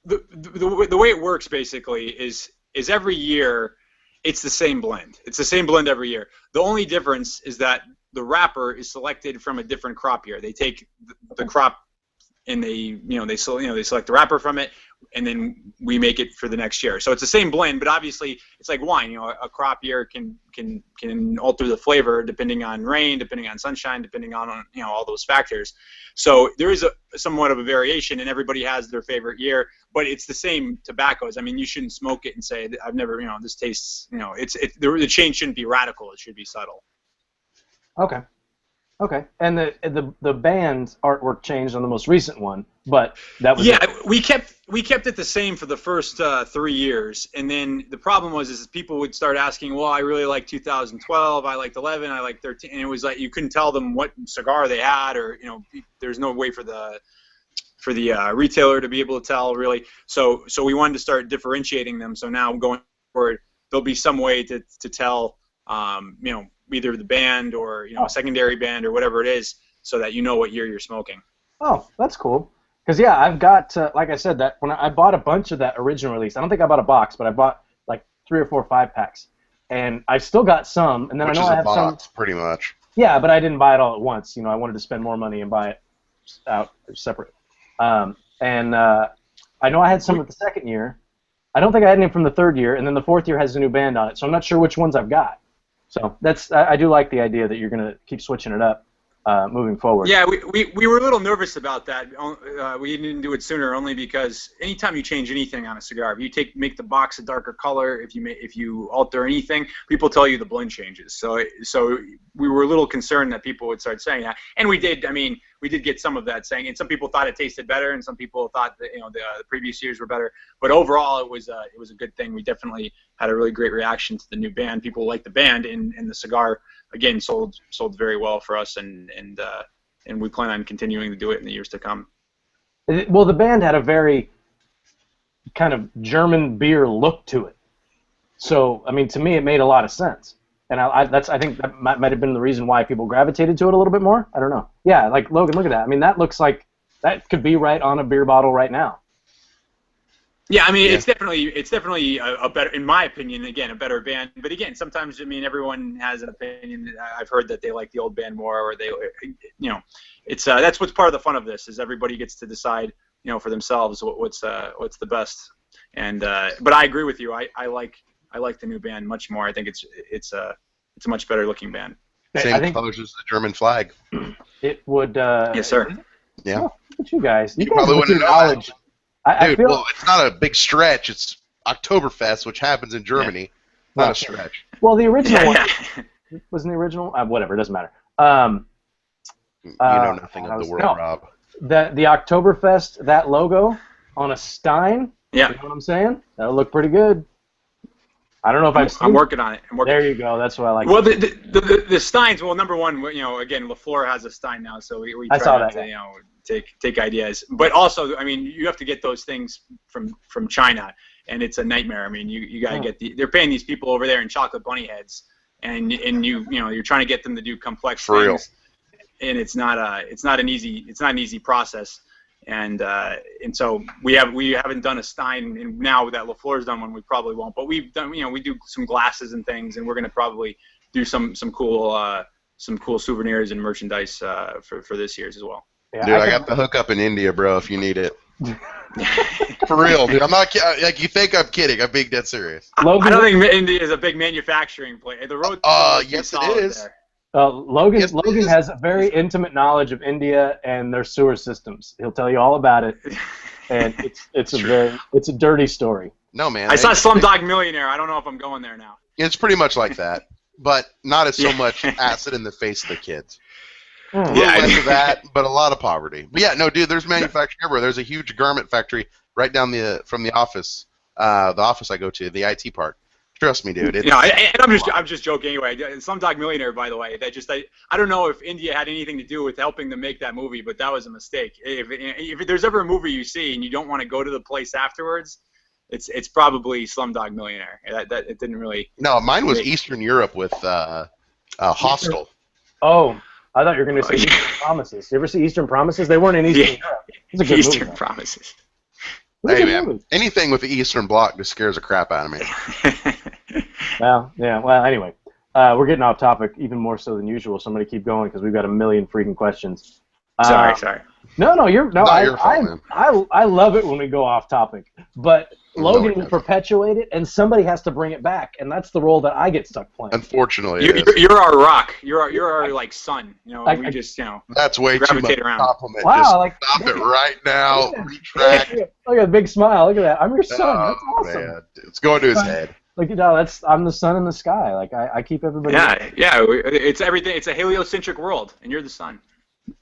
the way it works basically is every year it's the same blend. It's the same blend every year. The only difference is that the wrapper is selected from a different crop year. They take the crop and they select the wrapper from it, and then we make it for the next year. So it's the same blend, but obviously it's like wine. A crop year can alter the flavor depending on rain, depending on sunshine, depending on all those factors. So there is somewhat of a variation, and everybody has their favorite year, but it's the same tobaccos. I mean, you shouldn't smoke it and say I've never this tastes the change shouldn't be radical. It should be subtle. Okay, and the band artwork changed on the most recent one, but that was we kept it the same for the first 3 years, and then the problem was people would start asking, well, I really like 2012, I liked 11, I liked 13, and it was like you couldn't tell them what cigar they had, or there's no way for the retailer to be able to tell really. So we wanted to start differentiating them. So now going forward, there'll be some way to tell either the band or a secondary band or whatever it is, so that you know what year you're smoking. Oh, that's cool. Because I've got like I said, that when I bought a bunch of that original release, I don't think I bought a box, but I bought like 3 or 4 5-packs, and I've still got some. And then Which I know is I have box, some. pretty much. Yeah, but I didn't buy it all at once. I wanted to spend more money and buy it out separate. And I know I had some of the second year. I don't think I had any from the third year, and then the fourth year has a new band on it, so I'm not sure which ones I've got. So I do like the idea that you're going to keep switching it up moving forward. Yeah, we were a little nervous about that. We didn't do it sooner, only because anytime you change anything on a cigar, if you make the box a darker color, if you alter anything, people tell you the blend changes. So we were a little concerned that people would start saying that, and we did. I mean, we did get some of that saying, and some people thought it tasted better, and some people thought that the previous years were better. But overall, it was a good thing. We definitely had a really great reaction to the new band. People liked the band, and the cigar again sold very well for us, and we plan on continuing to do it in the years to come. Well, the band had a very kind of German beer look to it. So, I mean, to me, it made a lot of sense. And I think that might have been the reason why people gravitated to it a little bit more. I don't know. Yeah, like, Logan, look at that. I mean, that looks like that could be right on a beer bottle right now. Yeah, I mean, it's definitely a better, in my opinion, again, a better band. But again, sometimes, I mean, everyone has an opinion. I've heard that they like the old band more, or they, it's that's what's part of the fun of this, is everybody gets to decide, for themselves what's the best. And but I agree with you. I like the new band much more. I think it's a much better looking band. Same colors as the German flag. It would. Yes, sir. Oh, Yeah. look at you guys. You guys probably wouldn't know knowledge. Dude, well, it's not a big stretch. It's Oktoberfest, which happens in Germany. Yeah. Not a stretch. Well, the original one wasn't the original. Whatever, it doesn't matter. You know nothing of the world, Rob. The Oktoberfest, that logo on a Stein. Yeah. You know what I'm saying? That'll look pretty good. I don't know if I'm working on it. There you go. That's what I like. Well, the Steins. Well, number one, again, LaFleur has a Stein now, so we try not to take ideas. But also, I mean, you have to get those things from China, and it's a nightmare. I mean, you got to get they're paying these people over there in chocolate bunny heads, and you're trying to get them to do complex For real. things, and it's not an easy process. And so we haven't done a Stein, and now that LaFleur's done one, we probably won't. But we've done, we do some glasses and things, and we're gonna probably do some cool souvenirs and merchandise for this year's as well. Yeah, dude, I got the hookup in India, bro. If you need it, for real, dude. I'm not like you think I'm kidding. I'm being dead serious. Logan, I don't think India is a big manufacturing place. The road. Yes, it is. There. Logan has a very intimate knowledge of India and their sewer systems. He'll tell you all about it, and it's a dirty story. No, man. I saw Slumdog Millionaire. I don't know if I'm going there now. It's pretty much like that, but not as so much acid in the face of the kids. A little less of that, but a lot of poverty. But yeah, no, dude. There's manufacturing everywhere. There's a huge garment factory right down from the office I go to, the IT part. Trust me, dude. I'm just joking anyway. Slumdog Millionaire, by the way. I don't know if India had anything to do with helping them make that movie, but that was a mistake. If there's ever a movie you see and you don't want to go to the place afterwards, it's probably Slumdog Millionaire. That it didn't really. No, mine was Eastern Europe with Hostel. Oh, I thought you were going to say Eastern Promises. You ever see Eastern Promises? They weren't in Eastern Europe. It's a good Eastern movie, Promises. Hey, man, anything with the Eastern Bloc just scares the crap out of me. Well, yeah. Well, anyway, we're getting off topic even more so than usual, so I'm going to keep going because we've got a million freaking questions. Sorry. No, your fault, man. I love it when we go off topic, but Logan will perpetuate it, and somebody has to bring it back, and that's the role that I get stuck playing. Unfortunately, you're our rock. You're our like sun. We just that's way too much around. compliment. Wow, just stop it right now. Retract. Look at the big smile. Look at that. I'm your son. That's awesome. Man. It's going to his head. Like, I'm the sun in the sky. Like I keep everybody. Yeah. It's everything. It's a heliocentric world, and you're the sun.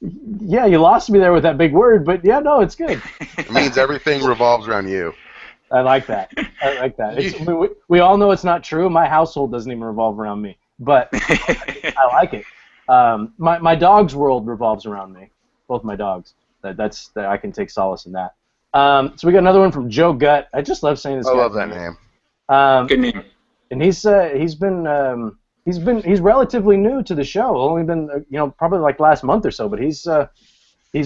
Yeah, you lost me there with that big word, but yeah, no, it's good. It means everything revolves around you. I like that. We all know it's not true. My household doesn't even revolve around me, but I like it. My dog's world revolves around me. Both my dogs. That's I can take solace in that. So we got another one from Joe Gutt. I just love saying this. I love that name. Good name. And he's relatively new to the show. Only been probably like last month or so, but he's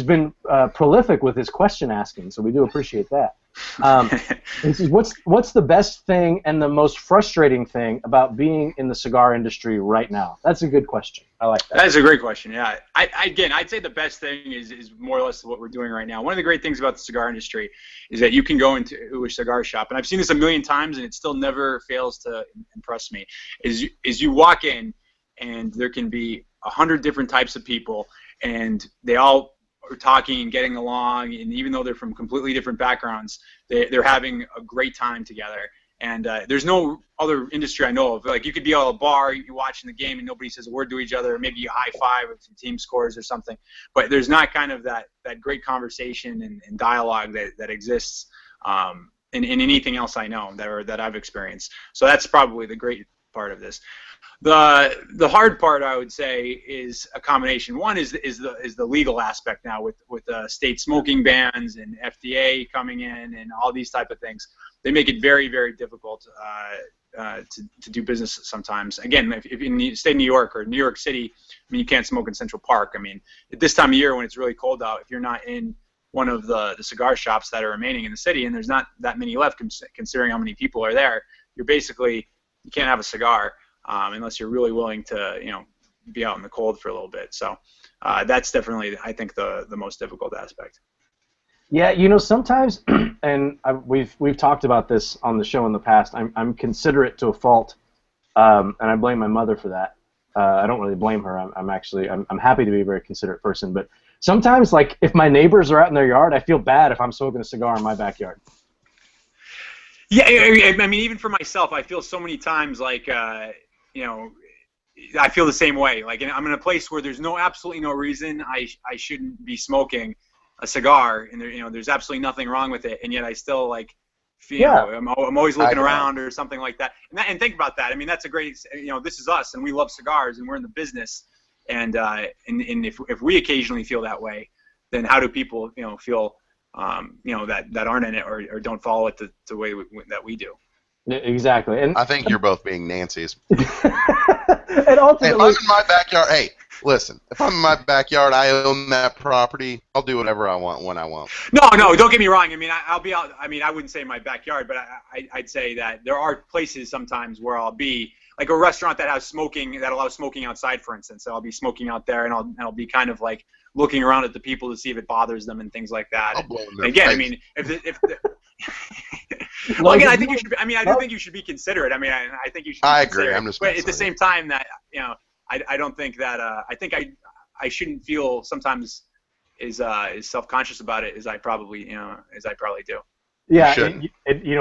been prolific with his question asking. So we do appreciate that. He says, what's the best thing and the most frustrating thing about being in the cigar industry right now? That's a good question. I like that. That is a great question. Yeah. I'd say the best thing is more or less what we're doing right now. One of the great things about the cigar industry is that you can go into a cigar shop, and I've seen this a million times, and it still never fails to impress me. Is you walk in, and there can be 100 different types of people, and they all are talking and getting along, and even though they're from completely different backgrounds, they're having a great time together. And there's no other industry I know of. Like, you could be at a bar, you're watching the game, and nobody says a word to each other, or maybe you high five if the team scores or something. But there's not kind of that great conversation and dialogue that exists in anything else I know that I've experienced. So that's probably the part of this. The hard part, I would say, is a combination. One is the legal aspect now with state smoking bans and FDA coming in and all these type of things. They make it very, very difficult to do business sometimes. Again, if in the state of New York or New York City, I mean, you can't smoke in Central Park. I mean, at this time of year when it's really cold out, if you're not in one of the cigar shops that are remaining in the city, and there's not that many left considering how many people are there, you can't have a cigar unless you're really willing to, be out in the cold for a little bit. So that's definitely, I think, the most difficult aspect. Yeah, sometimes, and we've talked about this on the show in the past. I'm considerate to a fault, and I blame my mother for that. I don't really blame her. I'm happy to be a very considerate person, but sometimes, like, if my neighbors are out in their yard, I feel bad if I'm smoking a cigar in my backyard. Yeah, I mean, even for myself, I feel so many times like, I feel the same way. Like, I'm in a place where there's absolutely no reason I shouldn't be smoking a cigar, and there's absolutely nothing wrong with it, and yet I still like feel I'm always looking around or something like that. And think about that. I mean, that's a great. This is us, and we love cigars, and we're in the business. And if we occasionally feel that way, then how do people feel that aren't in it or don't follow it the way that we do? Exactly. And I think you're both being Nancy's. And ultimately, hey, if I'm in my backyard, hey, listen, if I'm in my backyard, I own that property. I'll do whatever I want when I want. No, don't get me wrong. I mean, I'll be out. I mean, I wouldn't say my backyard, but I'd say that there are places sometimes where I'll be, like a restaurant that allows smoking outside, for instance. So I'll be smoking out there, and I'll be kind of like looking around at the people to see if it bothers them and things like that. And again, I mean, well, again, I think you should. I mean, I do think you should be considerate. I mean, I think you should. I agree. I'm just. But at the same time, that I don't think that. I think I shouldn't feel sometimes as self-conscious about it as I probably do. Yeah,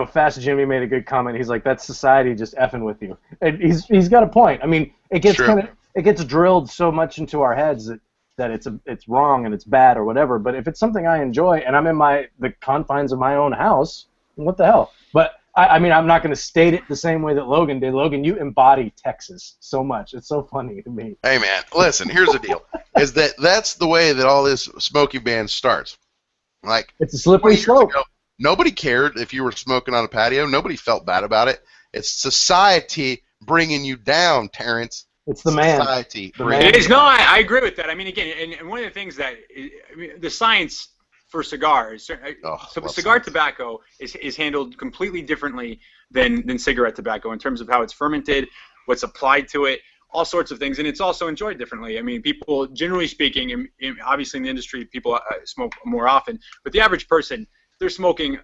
Fast Jimmy made a good comment. He's like, "That's society just effing with you," and he's got a point. I mean, it gets drilled so much into our heads that it's wrong and it's bad or whatever. But if it's something I enjoy and I'm in the confines of my own house, what the hell? But I mean, I'm not going to state it the same way that Logan did. Logan, you embody Texas so much. It's so funny to me. Hey, man, listen, here's the deal. That's the way that all this smoking ban starts. Like, it's a slippery slope. Nobody cared if you were smoking on a patio. Nobody felt bad about it. It's society bringing you down, Terrence. It's the man. Society. It is. No, I agree with that. I mean, again, and one of the things that the science for cigars, so cigar tobacco is handled completely differently than cigarette tobacco in terms of how it's fermented, what's applied to it, all sorts of things, and it's also enjoyed differently. I mean, people, generally speaking, obviously in the industry, people smoke more often, but the average person, they're smoking,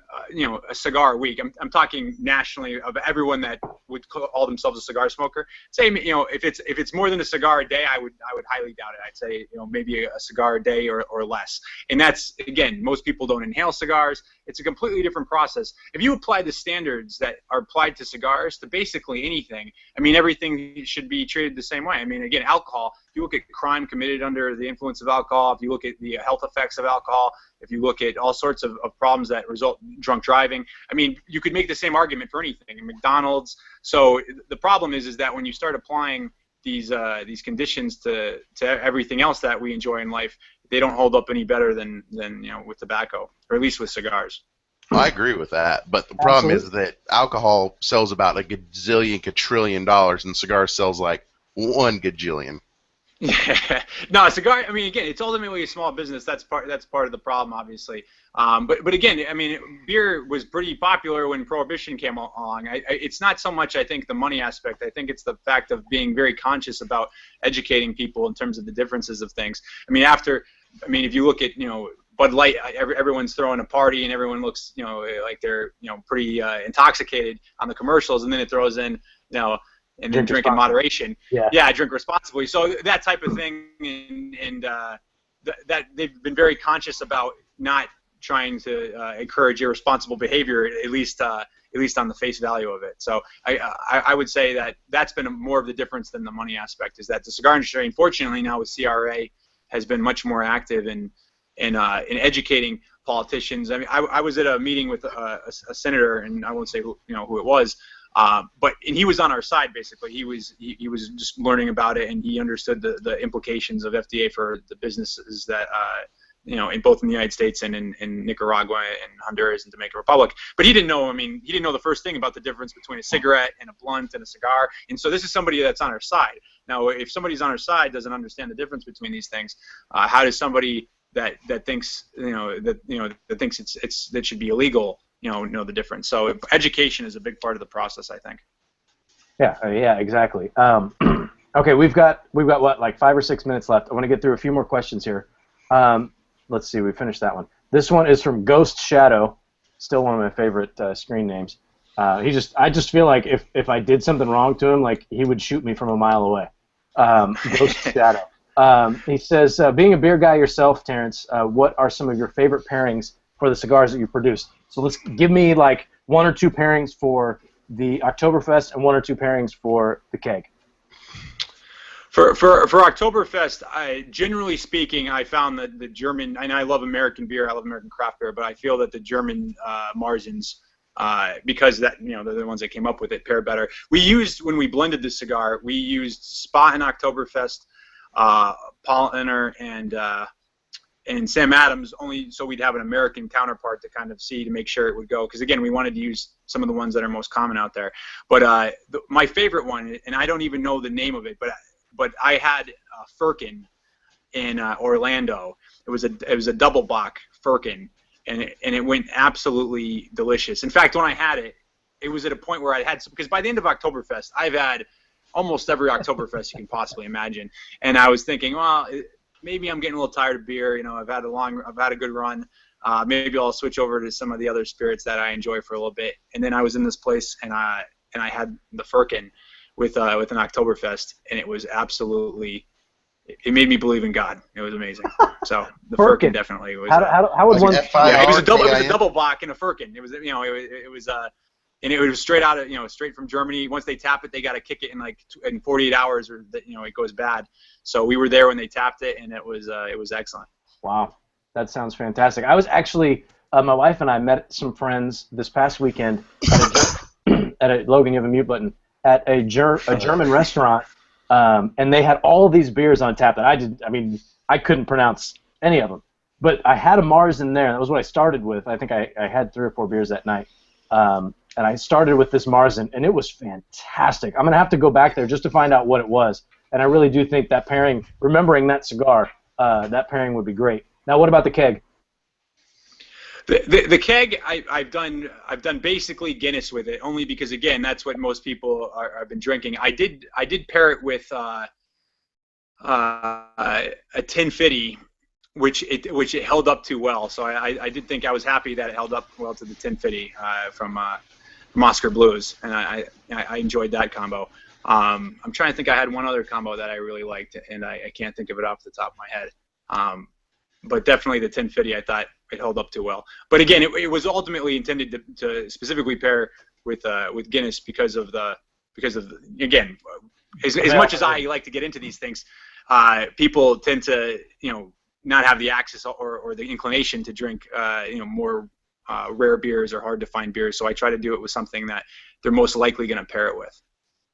a cigar a week. I'm talking nationally of everyone that would call themselves a cigar smoker. Say, if it's more than a cigar a day, I would highly doubt it. I'd say, maybe a cigar a day or less. And that's, again, most people don't inhale cigars. It's a completely different process. If you apply the standards that are applied to cigars to basically anything, I mean, everything should be treated the same way. I mean, again, alcohol. If you look at crime committed under the influence of alcohol, if you look at the health effects of alcohol, if you look at all sorts of problems that result in drunk driving, I mean, you could make the same argument for anything. McDonald's. So the problem is that when you start applying these conditions to everything else that we enjoy in life, they don't hold up any better than with tobacco, or at least with cigars. I agree with that, but the problem is that alcohol sells about a gazillion, quadrillion dollars, and cigars sells like 1 gajillion. Yeah. No, a cigar. I mean, again, it's ultimately a small business. That's part of the problem, obviously. But again, I mean, beer was pretty popular when Prohibition came along. It's not so much, I think, the money aspect. I think it's the fact of being very conscious about educating people in terms of the differences of things. I mean, if you look at Bud Light, everyone's throwing a party and everyone looks like they're pretty intoxicated on the commercials, and then it throws in and then drink in moderation. Yeah, drink responsibly. So that type of thing, and that they've been very conscious about not trying to encourage irresponsible behavior, at least on the face value of it. So I would say that that's been more of the difference than the money aspect. Is that the cigar industry, unfortunately, now with CRA, has been much more active in educating politicians. I mean, I was at a meeting with a senator, and I won't say who it was. And he was on our side basically. He was just learning about it, and he understood the implications of FDA for the businesses that in both in the United States and in Nicaragua and Honduras and Dominican Republic. But he didn't know. I mean, he didn't know the first thing about the difference between a cigarette and a blunt and a cigar. And so this is somebody that's on our side. Now, if somebody's on our side doesn't understand the difference between these things, how does somebody that thinks that thinks that should be illegal know the difference? So education is a big part of the process, I think. Yeah, exactly. Okay, we've got what, like 5 or 6 minutes left. I want to get through a few more questions here. Let's see, we finished that one. This one is from Ghost Shadow, still one of my favorite screen names. I just feel like if I did something wrong to him, like he would shoot me from a mile away. Ghost Shadow. He says, being a beer guy yourself, Terrence, what are some of your favorite pairings for the cigars that you produce? So let's give me like 1 or 2 pairings for the Oktoberfest and 1 or 2 pairings for the keg. For Oktoberfest, generally speaking, I found that the German, and I love American beer, I love American craft beer, but I feel that the German Marzens, because they're the ones that came up with it, pair better. When we blended the cigar, we used Spa and Oktoberfest, Paulaner, and Sam Adams, only so we'd have an American counterpart to kind of see to make sure it would go. Because again, we wanted to use some of the ones that are most common out there. But my favorite one, and I don't even know the name of it, but I had Firkin in Orlando. It was a double bock Firkin, and it went absolutely delicious. In fact, when I had it, it was at a point where I had some, because by the end of Oktoberfest, I've had almost every Oktoberfest you can possibly imagine, and I was thinking, well, maybe I'm getting a little tired of beer. I've had a good run. Maybe I'll switch over to some of the other spirits that I enjoy for a little bit. And then I was in this place, and I had the Firkin with an Oktoberfest, and it was absolutely, it made me believe in God. It was amazing. So the Firkin definitely was. How would one? Yeah, it was a double bock and a Firkin. It was and it was straight out of straight from Germany. Once they tap it, they got to kick it in 48 hours, or it goes bad. So we were there when they tapped it, and it was excellent. Wow, that sounds fantastic. I was actually my wife and I met some friends this past weekend at Logan, you have a mute button, at a German restaurant, and they had all of these beers on tap that I couldn't pronounce any of them, but I had a Mars in there. That was what I started with. I think I had 3 or 4 beers that night. And I started with this Marzen, and it was fantastic. I'm going to have to go back there just to find out what it was. And I really do think that pairing, remembering that cigar, that pairing would be great. Now, what about the keg? The keg, I've done basically Guinness with it, only because, again, that's what most people have been drinking. I did pair it with a 1050, which it held up too well. So I did think I was happy that it held up well to the 1050 from Oscar Blues, and I enjoyed that combo. I'm trying to think. I had one other combo that I really liked, and I can't think of it off the top of my head. But definitely the 1050, I thought it held up too well. But again, it was ultimately intended to specifically pair with Guinness because of again, as much as I like to get into these things, people tend to not have the access or the inclination to drink more rare beers or hard to find beers. So I try to do it with something that they're most likely going to pair it with.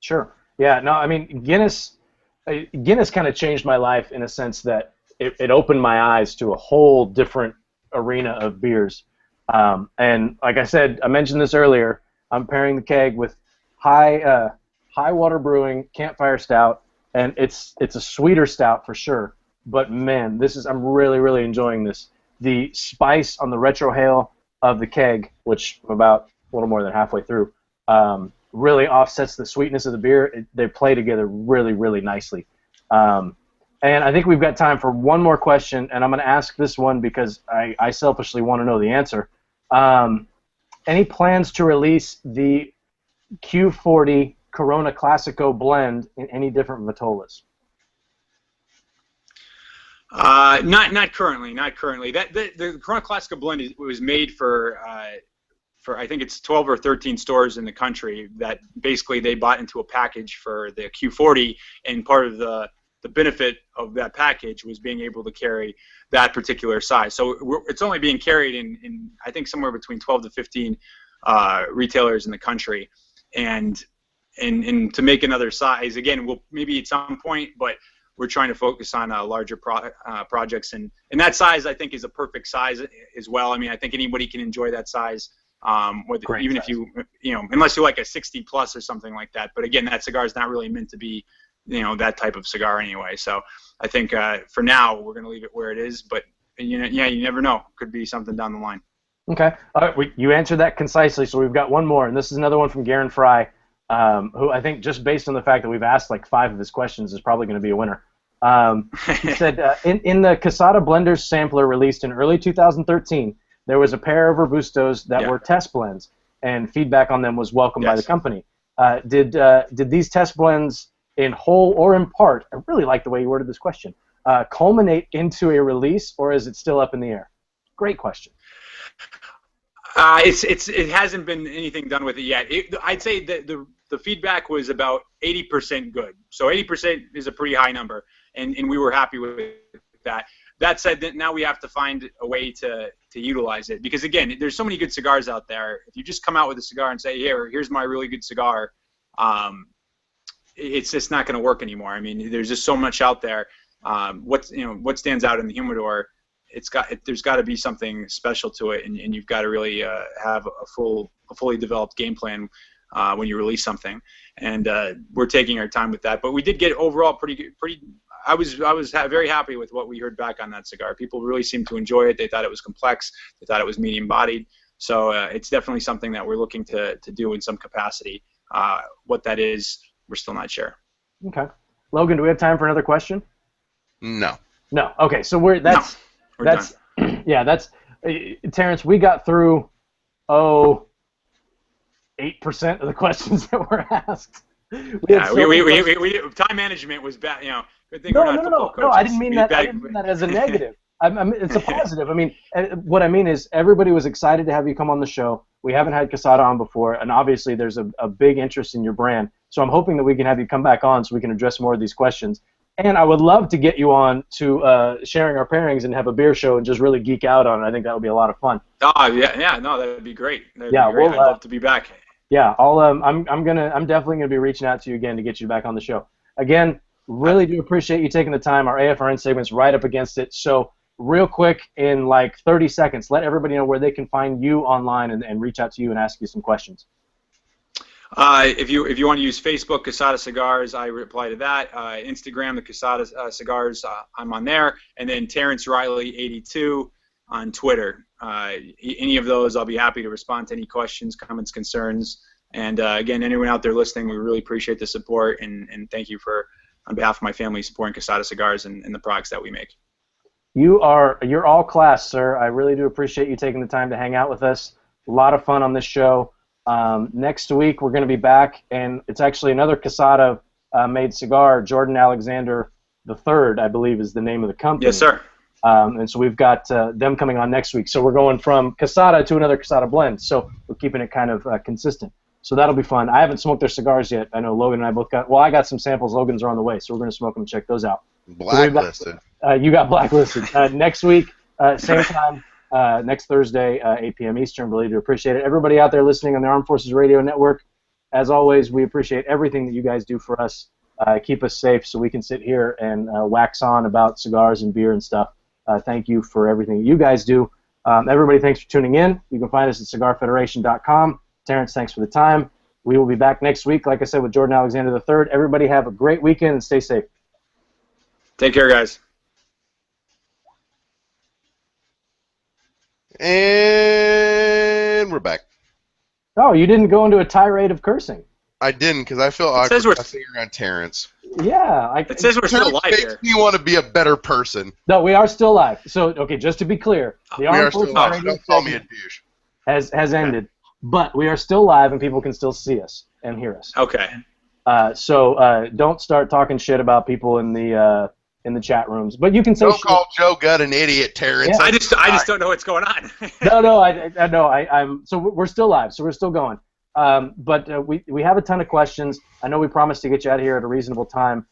Sure. Yeah. No. I mean, Guinness kind of changed my life in a sense that it opened my eyes to a whole different arena of beers. And like I said, I mentioned this earlier. I'm pairing the keg with High Water Brewing Campfire Stout, and it's a sweeter stout for sure. But man, I'm really, really enjoying this. The spice on the retrohale of the keg, which I'm about a little more than halfway through, really offsets the sweetness of the beer. They play together really, really nicely. And I think we've got time for one more question, and I'm going to ask this one because I selfishly want to know the answer. Any plans to release the Q40 Corona Classico blend in any different vitolas? Not currently. The Corona Classico blend was made for I think it's 12 or 13 stores in the country that basically they bought into a package for the Q40, and part of the benefit of that package was being able to carry that particular size. So it's only being carried in I think somewhere between 12 to 15 retailers in the country. and to make another size. Again, we'll maybe at some point, but we're trying to focus on larger projects, and that size I think is a perfect size as well. I mean, I think anybody can enjoy that size, even size. if you know, unless you're like a 60 plus or something like that. But again, that cigar is not really meant to be, you know, that type of cigar anyway. So I think for now we're going to leave it where it is. But you know, yeah, you never know. Could be something down the line. Okay. All right. You answered that concisely, so we've got one more, and this is another one from Garen Fry, who I think just based on the fact that we've asked like 5 of his questions is probably going to be a winner. He said, in the Quesada Blenders sampler released in early 2013, there was a pair of Robustos that were test blends, and feedback on them was welcomed by the company. Did these test blends, in whole or in part, I really like the way you worded this question, culminate into a release, or is it still up in the air? Great question. It hasn't been anything done with it yet. I'd say that the feedback was about 80% good. So 80% is a pretty high number, and we were happy with that. That said, now we have to find a way to utilize it, because again, there's so many good cigars out there. If you just come out with a cigar and say, here's my really good cigar, it's just not going to work anymore. I mean, there's just so much out there. What stands out in the humidor? There's got to be something special to it, and you've got to really have a fully developed game plan when you release something. And we're taking our time with that. But we did get overall pretty. I was very happy with what we heard back on that cigar. People really seemed to enjoy it. They thought it was complex. They thought it was medium bodied. So it's definitely something that we're looking to do in some capacity. What that is, we're still not sure. Okay, Logan, do we have time for another question? No. No. Okay, so we're done. Yeah, that's Terrence. We got through 8% of the questions that were asked. Time management was bad. You know, good thing we're not football coaches. No, I didn't mean that. I didn't mean that as a negative. It's a positive. I mean, what I mean is everybody was excited to have you come on the show. We haven't had Quesada on before, and obviously there's a big interest in your brand. So I'm hoping that we can have you come back on so we can address more of these questions. And I would love to get you on to sharing our pairings and have a beer show and just really geek out on it. I think that would be a lot of fun. Oh yeah, no, that would be great. That'd be great. I'd love to be back. Yeah, I'm definitely gonna be reaching out to you again to get you back on the show. Again, really do appreciate you taking the time. Our AFRN segment's right up against it. So real quick, in like 30 seconds, let everybody know where they can find you online and reach out to you and ask you some questions. If you want to use Facebook, Quesada Cigars, I reply to that. Instagram, the Quesada Cigars, I'm on there. And then Terrence Riley 82 on Twitter. Any of those, I'll be happy to respond to any questions, comments, concerns. And again, anyone out there listening, we really appreciate the support, and thank you on behalf of my family, supporting Quesada Cigars and the products that we make. You're all class, sir. I really do appreciate you taking the time to hang out with us. A lot of fun on this show. Next week we're going to be back, and it's actually another Quesada made cigar. Jordan Alexander III, I believe, is the name of the company. Yes, sir. And so we've got them coming on next week. So we're going from Quesada to another Quesada blend. So we're keeping it kind of consistent. So that'll be fun. I haven't smoked their cigars yet. I know Logan and I both got. Well, I got some samples. Logan's are on the way, so we're going to smoke them and check those out. Blacklisted. You got blacklisted. Next week, same time. Next Thursday, 8 p.m. Eastern. Really do appreciate it. Everybody out there listening on the Armed Forces Radio Network, as always, we appreciate everything that you guys do for us. Keep us safe so we can sit here and wax on about cigars and beer and stuff. Thank you for everything that you guys do. Everybody, thanks for tuning in. You can find us at CigarFederation.com. Terrence, thanks for the time. We will be back next week, like I said, with Jordan Alexander III. Everybody have a great weekend and stay safe. Take care, guys. And we're back. Oh, you didn't go into a tirade of cursing. I didn't, because I feel awkward cussing around Terrence. Yeah. It says we're still live here. Makes me want to be a better person. No, we are still live. So, okay, just to be clear, the Armed Forces Radio Don't call me a douche. has ended, but we are still live and people can still see us and hear us. Okay. So don't start talking shit about people in the chat rooms. But you can say. Don't call Joe Gutt an idiot, Terrence. Yeah. I just don't know what's going on. I'm. So we're still live. So we're still going. But we have a ton of questions. I know we promised to get you out of here at a reasonable time.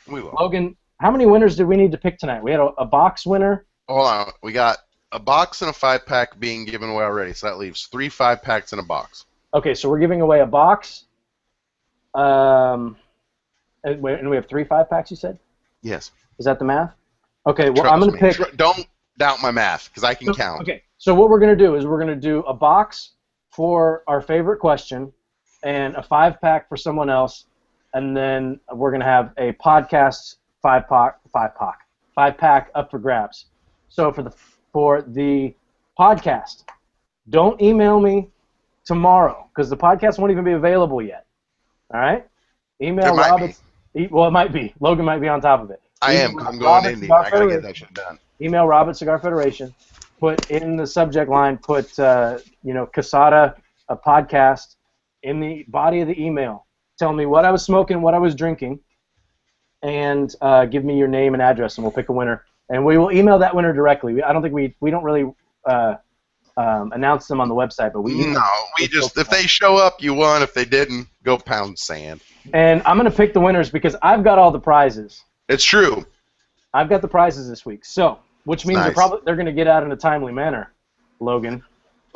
We will. Logan, how many winners did we need to pick tonight? We had a box winner. Hold on. We got a box and a 5-pack being given away already, so that leaves 3 5-packs in a box. Okay, so we're giving away a box. And we have 3 5-packs, you said? Yes. Is that the math? Okay, well, Trust I'm going to me. pick... Don't doubt my math, because I can count. Okay, so what we're going to do is we're going to do a box for our favorite question and a 5-pack for someone else, and then we're going to have a podcast 5-pack up for grabs. So for the podcast, don't email me tomorrow, because the podcast won't even be available yet. All right? Email Robert. Well, it might be. Logan might be on top of it. I am. I'm going to Indy. I got to get that shit done. Email Rob at Cigar Federation. Put in the subject line, Quesada, a podcast, in the body of the email. Tell me what I was smoking, what I was drinking, and give me your name and address, and we'll pick a winner. And we will email that winner directly. I don't think we don't really announce them on the website, but we just if they show up, you won. If they didn't, go pound sand. And I'm going to pick the winners because I've got all the prizes. It's true. I've got the prizes this week, so which means they're going to get out in a timely manner, Logan.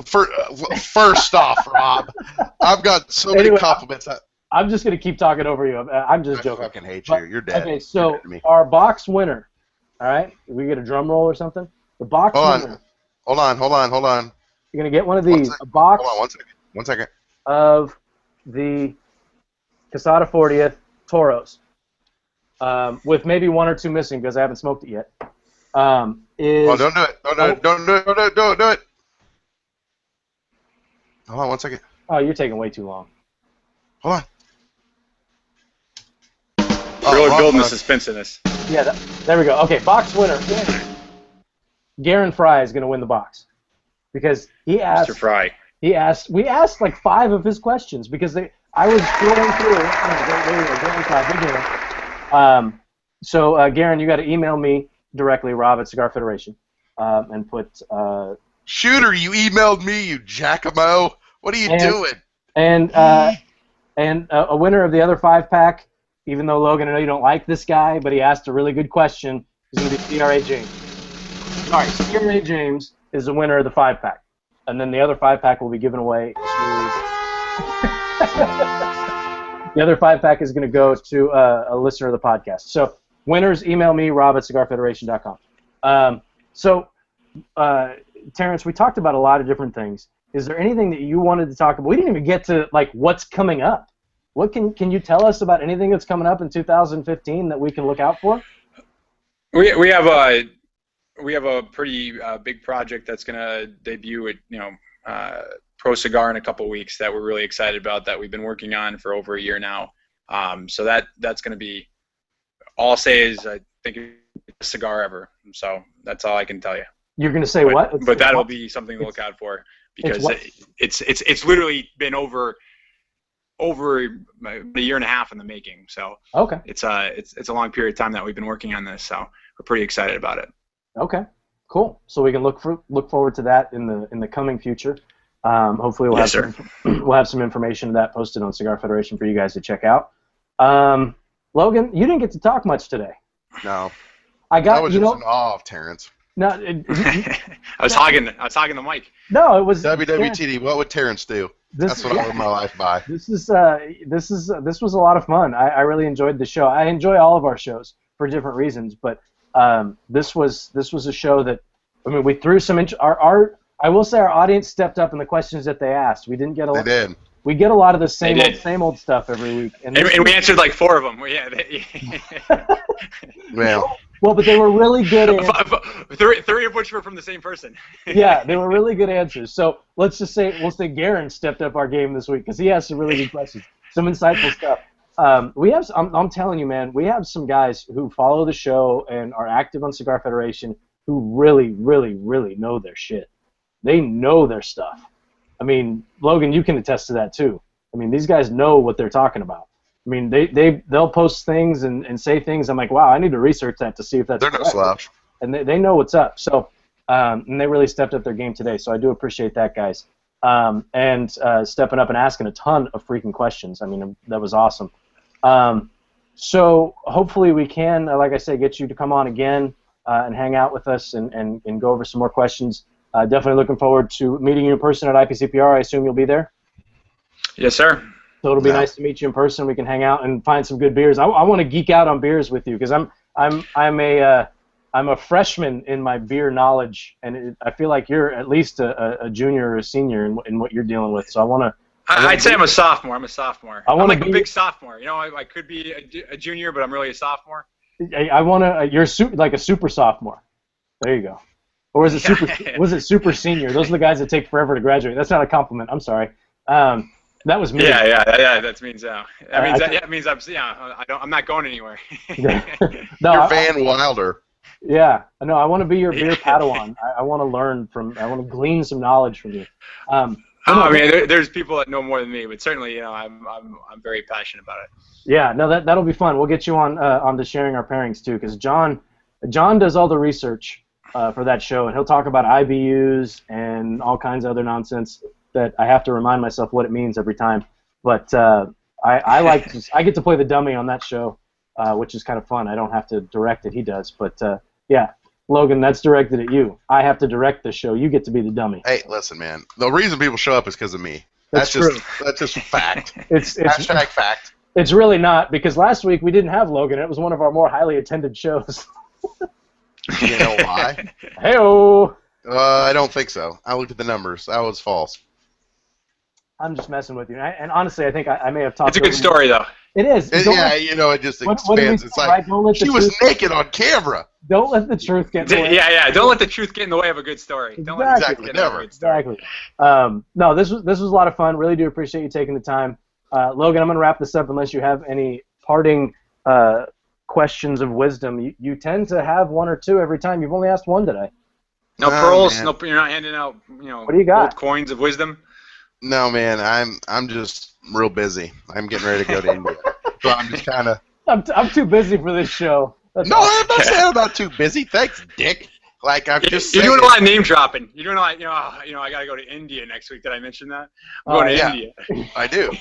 First off, Rob, I've got so many compliments. I'm just going to keep talking over you. I'm just joking. I fucking hate you. You're dead. Okay, so our box winner, all right? We get a drum roll or something? The box winner. Hold on. You're going to get one of these. A box. Hold on, one second. Of the Quesada 40th Toros. With maybe 1 or 2 missing because I haven't smoked it yet. Don't do it. Don't do it. Hold on 1 second. Oh, you're taking way too long. Hold on. Really building the suspense in this. Yeah, there we go. Okay, box winner. Garen Fry is going to win the box because he asked. Mr. Fry. We asked like 5 of his questions because I was scrolling through. There we go. Garen Fry, big Garen. So Garen, you got to email me directly, Rob at Cigar Federation, and put. Shooter, you emailed me, you jackamo. What are you doing? And a winner of the other 5-pack, even though Logan, I know you don't like this guy, but he asked a really good question, is going to be CRA James. All right, CRA James is the winner of the 5-pack. And then the other 5-pack will be given away to... the other 5-pack is going to go to a listener of the podcast. So winners, email me, rob at cigarfederation.com. Terrence, we talked about a lot of different things. Is there anything that you wanted to talk about? We didn't even get to like what's coming up. What can you tell us about anything that's coming up in 2015 that we can look out for? We have a pretty big project that's going to debut at Pro Cigar in a couple weeks that we're really excited about, that we've been working on for over a year now. So that's going to be, all I'll say is I think it's the best cigar ever. So that's all I can tell you. You're going to say what? But that'll be something to look out for because it's literally been over a year and a half in the making. So okay, it's a long period of time that we've been working on this. So we're pretty excited about it. Okay, cool. So we can look forward to that in the coming future. Hopefully we'll have some information of that posted on Cigar Federation for you guys to check out. Logan, you didn't get to talk much today. No. I was just in awe of Terrence. No, I was hogging the mic. No, it was WWTD. What would Terrence do? That's what I live my life by. This was a lot of fun. I really enjoyed the show. I enjoy all of our shows for different reasons, but this was a show that, I mean, we threw some I will say our audience stepped up in the questions that they asked. We didn't get a lot. They did. We get a lot of the same old stuff every week. And we answered like 4 of them. Well, but they were really good answers. 3 of which were from the same person. Yeah, they were really good answers. So we'll say Garen stepped up our game this week because he asked some really good questions, some insightful stuff. I'm telling you, man, we have some guys who follow the show and are active on Cigar Federation who really, really, really know their shit. They know their stuff. I mean, Logan, you can attest to that too. I mean, these guys know what they're talking about. I mean, they'll post things and say things. I'm like, wow, I need to research that to see if that's correct. They're no slouch. And they know what's up. So, and they really stepped up their game today. So I do appreciate that, guys. And stepping up and asking a ton of freaking questions. I mean, that was awesome. So hopefully we can, like I said, get you to come on again and hang out with us and go over some more questions. Definitely looking forward to meeting you in person at IPCPR. I assume you'll be there. Yes, sir. So it'll be nice to meet you in person. We can hang out and find some good beers. I want to geek out on beers with you because I'm a freshman in my beer knowledge, and I feel like you're at least a junior or a senior in what you're dealing with. So I want to. I'd say I'm a sophomore. I'm I'm like a big sophomore. You know, I could be a junior, but I'm really a sophomore. I want to. You're like a super sophomore. There you go. Or is it super? Was it super senior? Those are the guys that take forever to graduate. That's not a compliment. I'm sorry. That was me. Yeah. That means that means I'm not going anywhere. No, you're Van Wilder. Yeah, no, I want to be your beer Padawan. I want to learn I want to glean some knowledge from you. I mean, there's people that know more than me, but certainly, you know, I'm very passionate about it. Yeah, no, that'll be fun. We'll get you on the Sharing Our Pairings too, because John does all the research for that show, and he'll talk about IBUs and all kinds of other nonsense that I have to remind myself what it means every time. But I get to play the dummy on that show, which is kind of fun. I don't have to direct it; he does. But yeah, Logan, that's directed at you. I have to direct the show. You get to be the dummy. Hey, listen, man. The reason people show up is because of me. That's just fact. It's hashtag fact. It's really not, because last week we didn't have Logan. It was one of our more highly attended shows. You know why? Hey-o! I don't think so. I looked at the numbers. That was false. I'm just messing with you. And honestly, I think I may have talked. It's a good story, though. It is. Yeah, you know, it just expands. It's like, right? She was naked on camera. Don't let the truth get in the way. Yeah. Don't let the truth get in the way of a good story. Exactly. Never. Exactly. No, this was a lot of fun. Really do appreciate you taking the time. Logan, I'm going to wrap this up unless you have any parting questions of wisdom. You tend to have one or two every time. You've only asked one today. No pearls. Man. No, you're not handing out. What do you got? Gold coins of wisdom. No, man. I'm just real busy. I'm getting ready to go to India, so I'm just kind of. I'm too busy for this show. I'm not saying I'm not too busy. Thanks, Dick. Like I'm just. You're doing a lot of name dropping. You're doing a lot. I got to go to India next week. Did I mention that? I'm going to India. I do.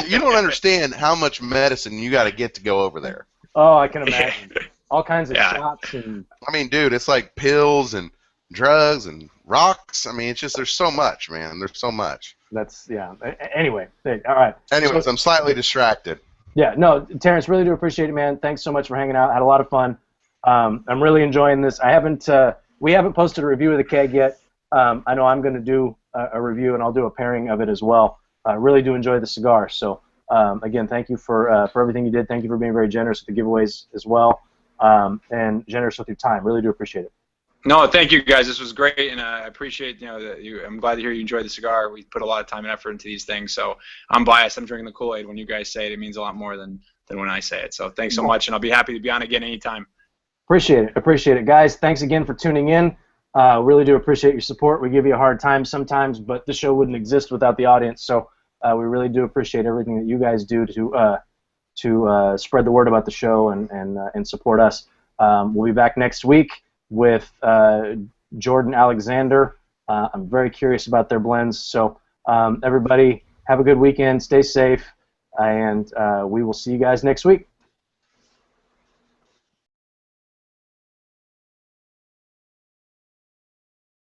You don't understand how much medicine you got to get to go over there. Oh, I can imagine. All kinds of shots and. I mean, dude, it's like pills and drugs and rocks. I mean, it's just there's so much, man. There's so much. Anyway, all right. Anyways, I'm slightly distracted. Yeah, no, Terrence, really do appreciate it, man. Thanks so much for hanging out. Had a lot of fun. I'm really enjoying this. We haven't posted a review of the keg yet. I know I'm going to do a review, and I'll do a pairing of it as well. I really do enjoy the cigar. So, again, thank you for everything you did. Thank you for being very generous with the giveaways as well, and generous with your time. Really do appreciate it. No, thank you guys. This was great, and I appreciate I'm glad to hear you enjoyed the cigar. We put a lot of time and effort into these things, so I'm biased. I'm drinking the Kool-Aid. When you guys say it, it means a lot more than when I say it. So thanks so much, and I'll be happy to be on again anytime. Appreciate it, guys. Thanks again for tuning in. Really do appreciate your support. We give you a hard time sometimes, but the show wouldn't exist without the audience. So we really do appreciate everything that you guys do to spread the word about the show and support us. We'll be back next week with Jordan Alexander. I'm very curious about their blends. So everybody, have a good weekend. Stay safe, and we will see you guys next week.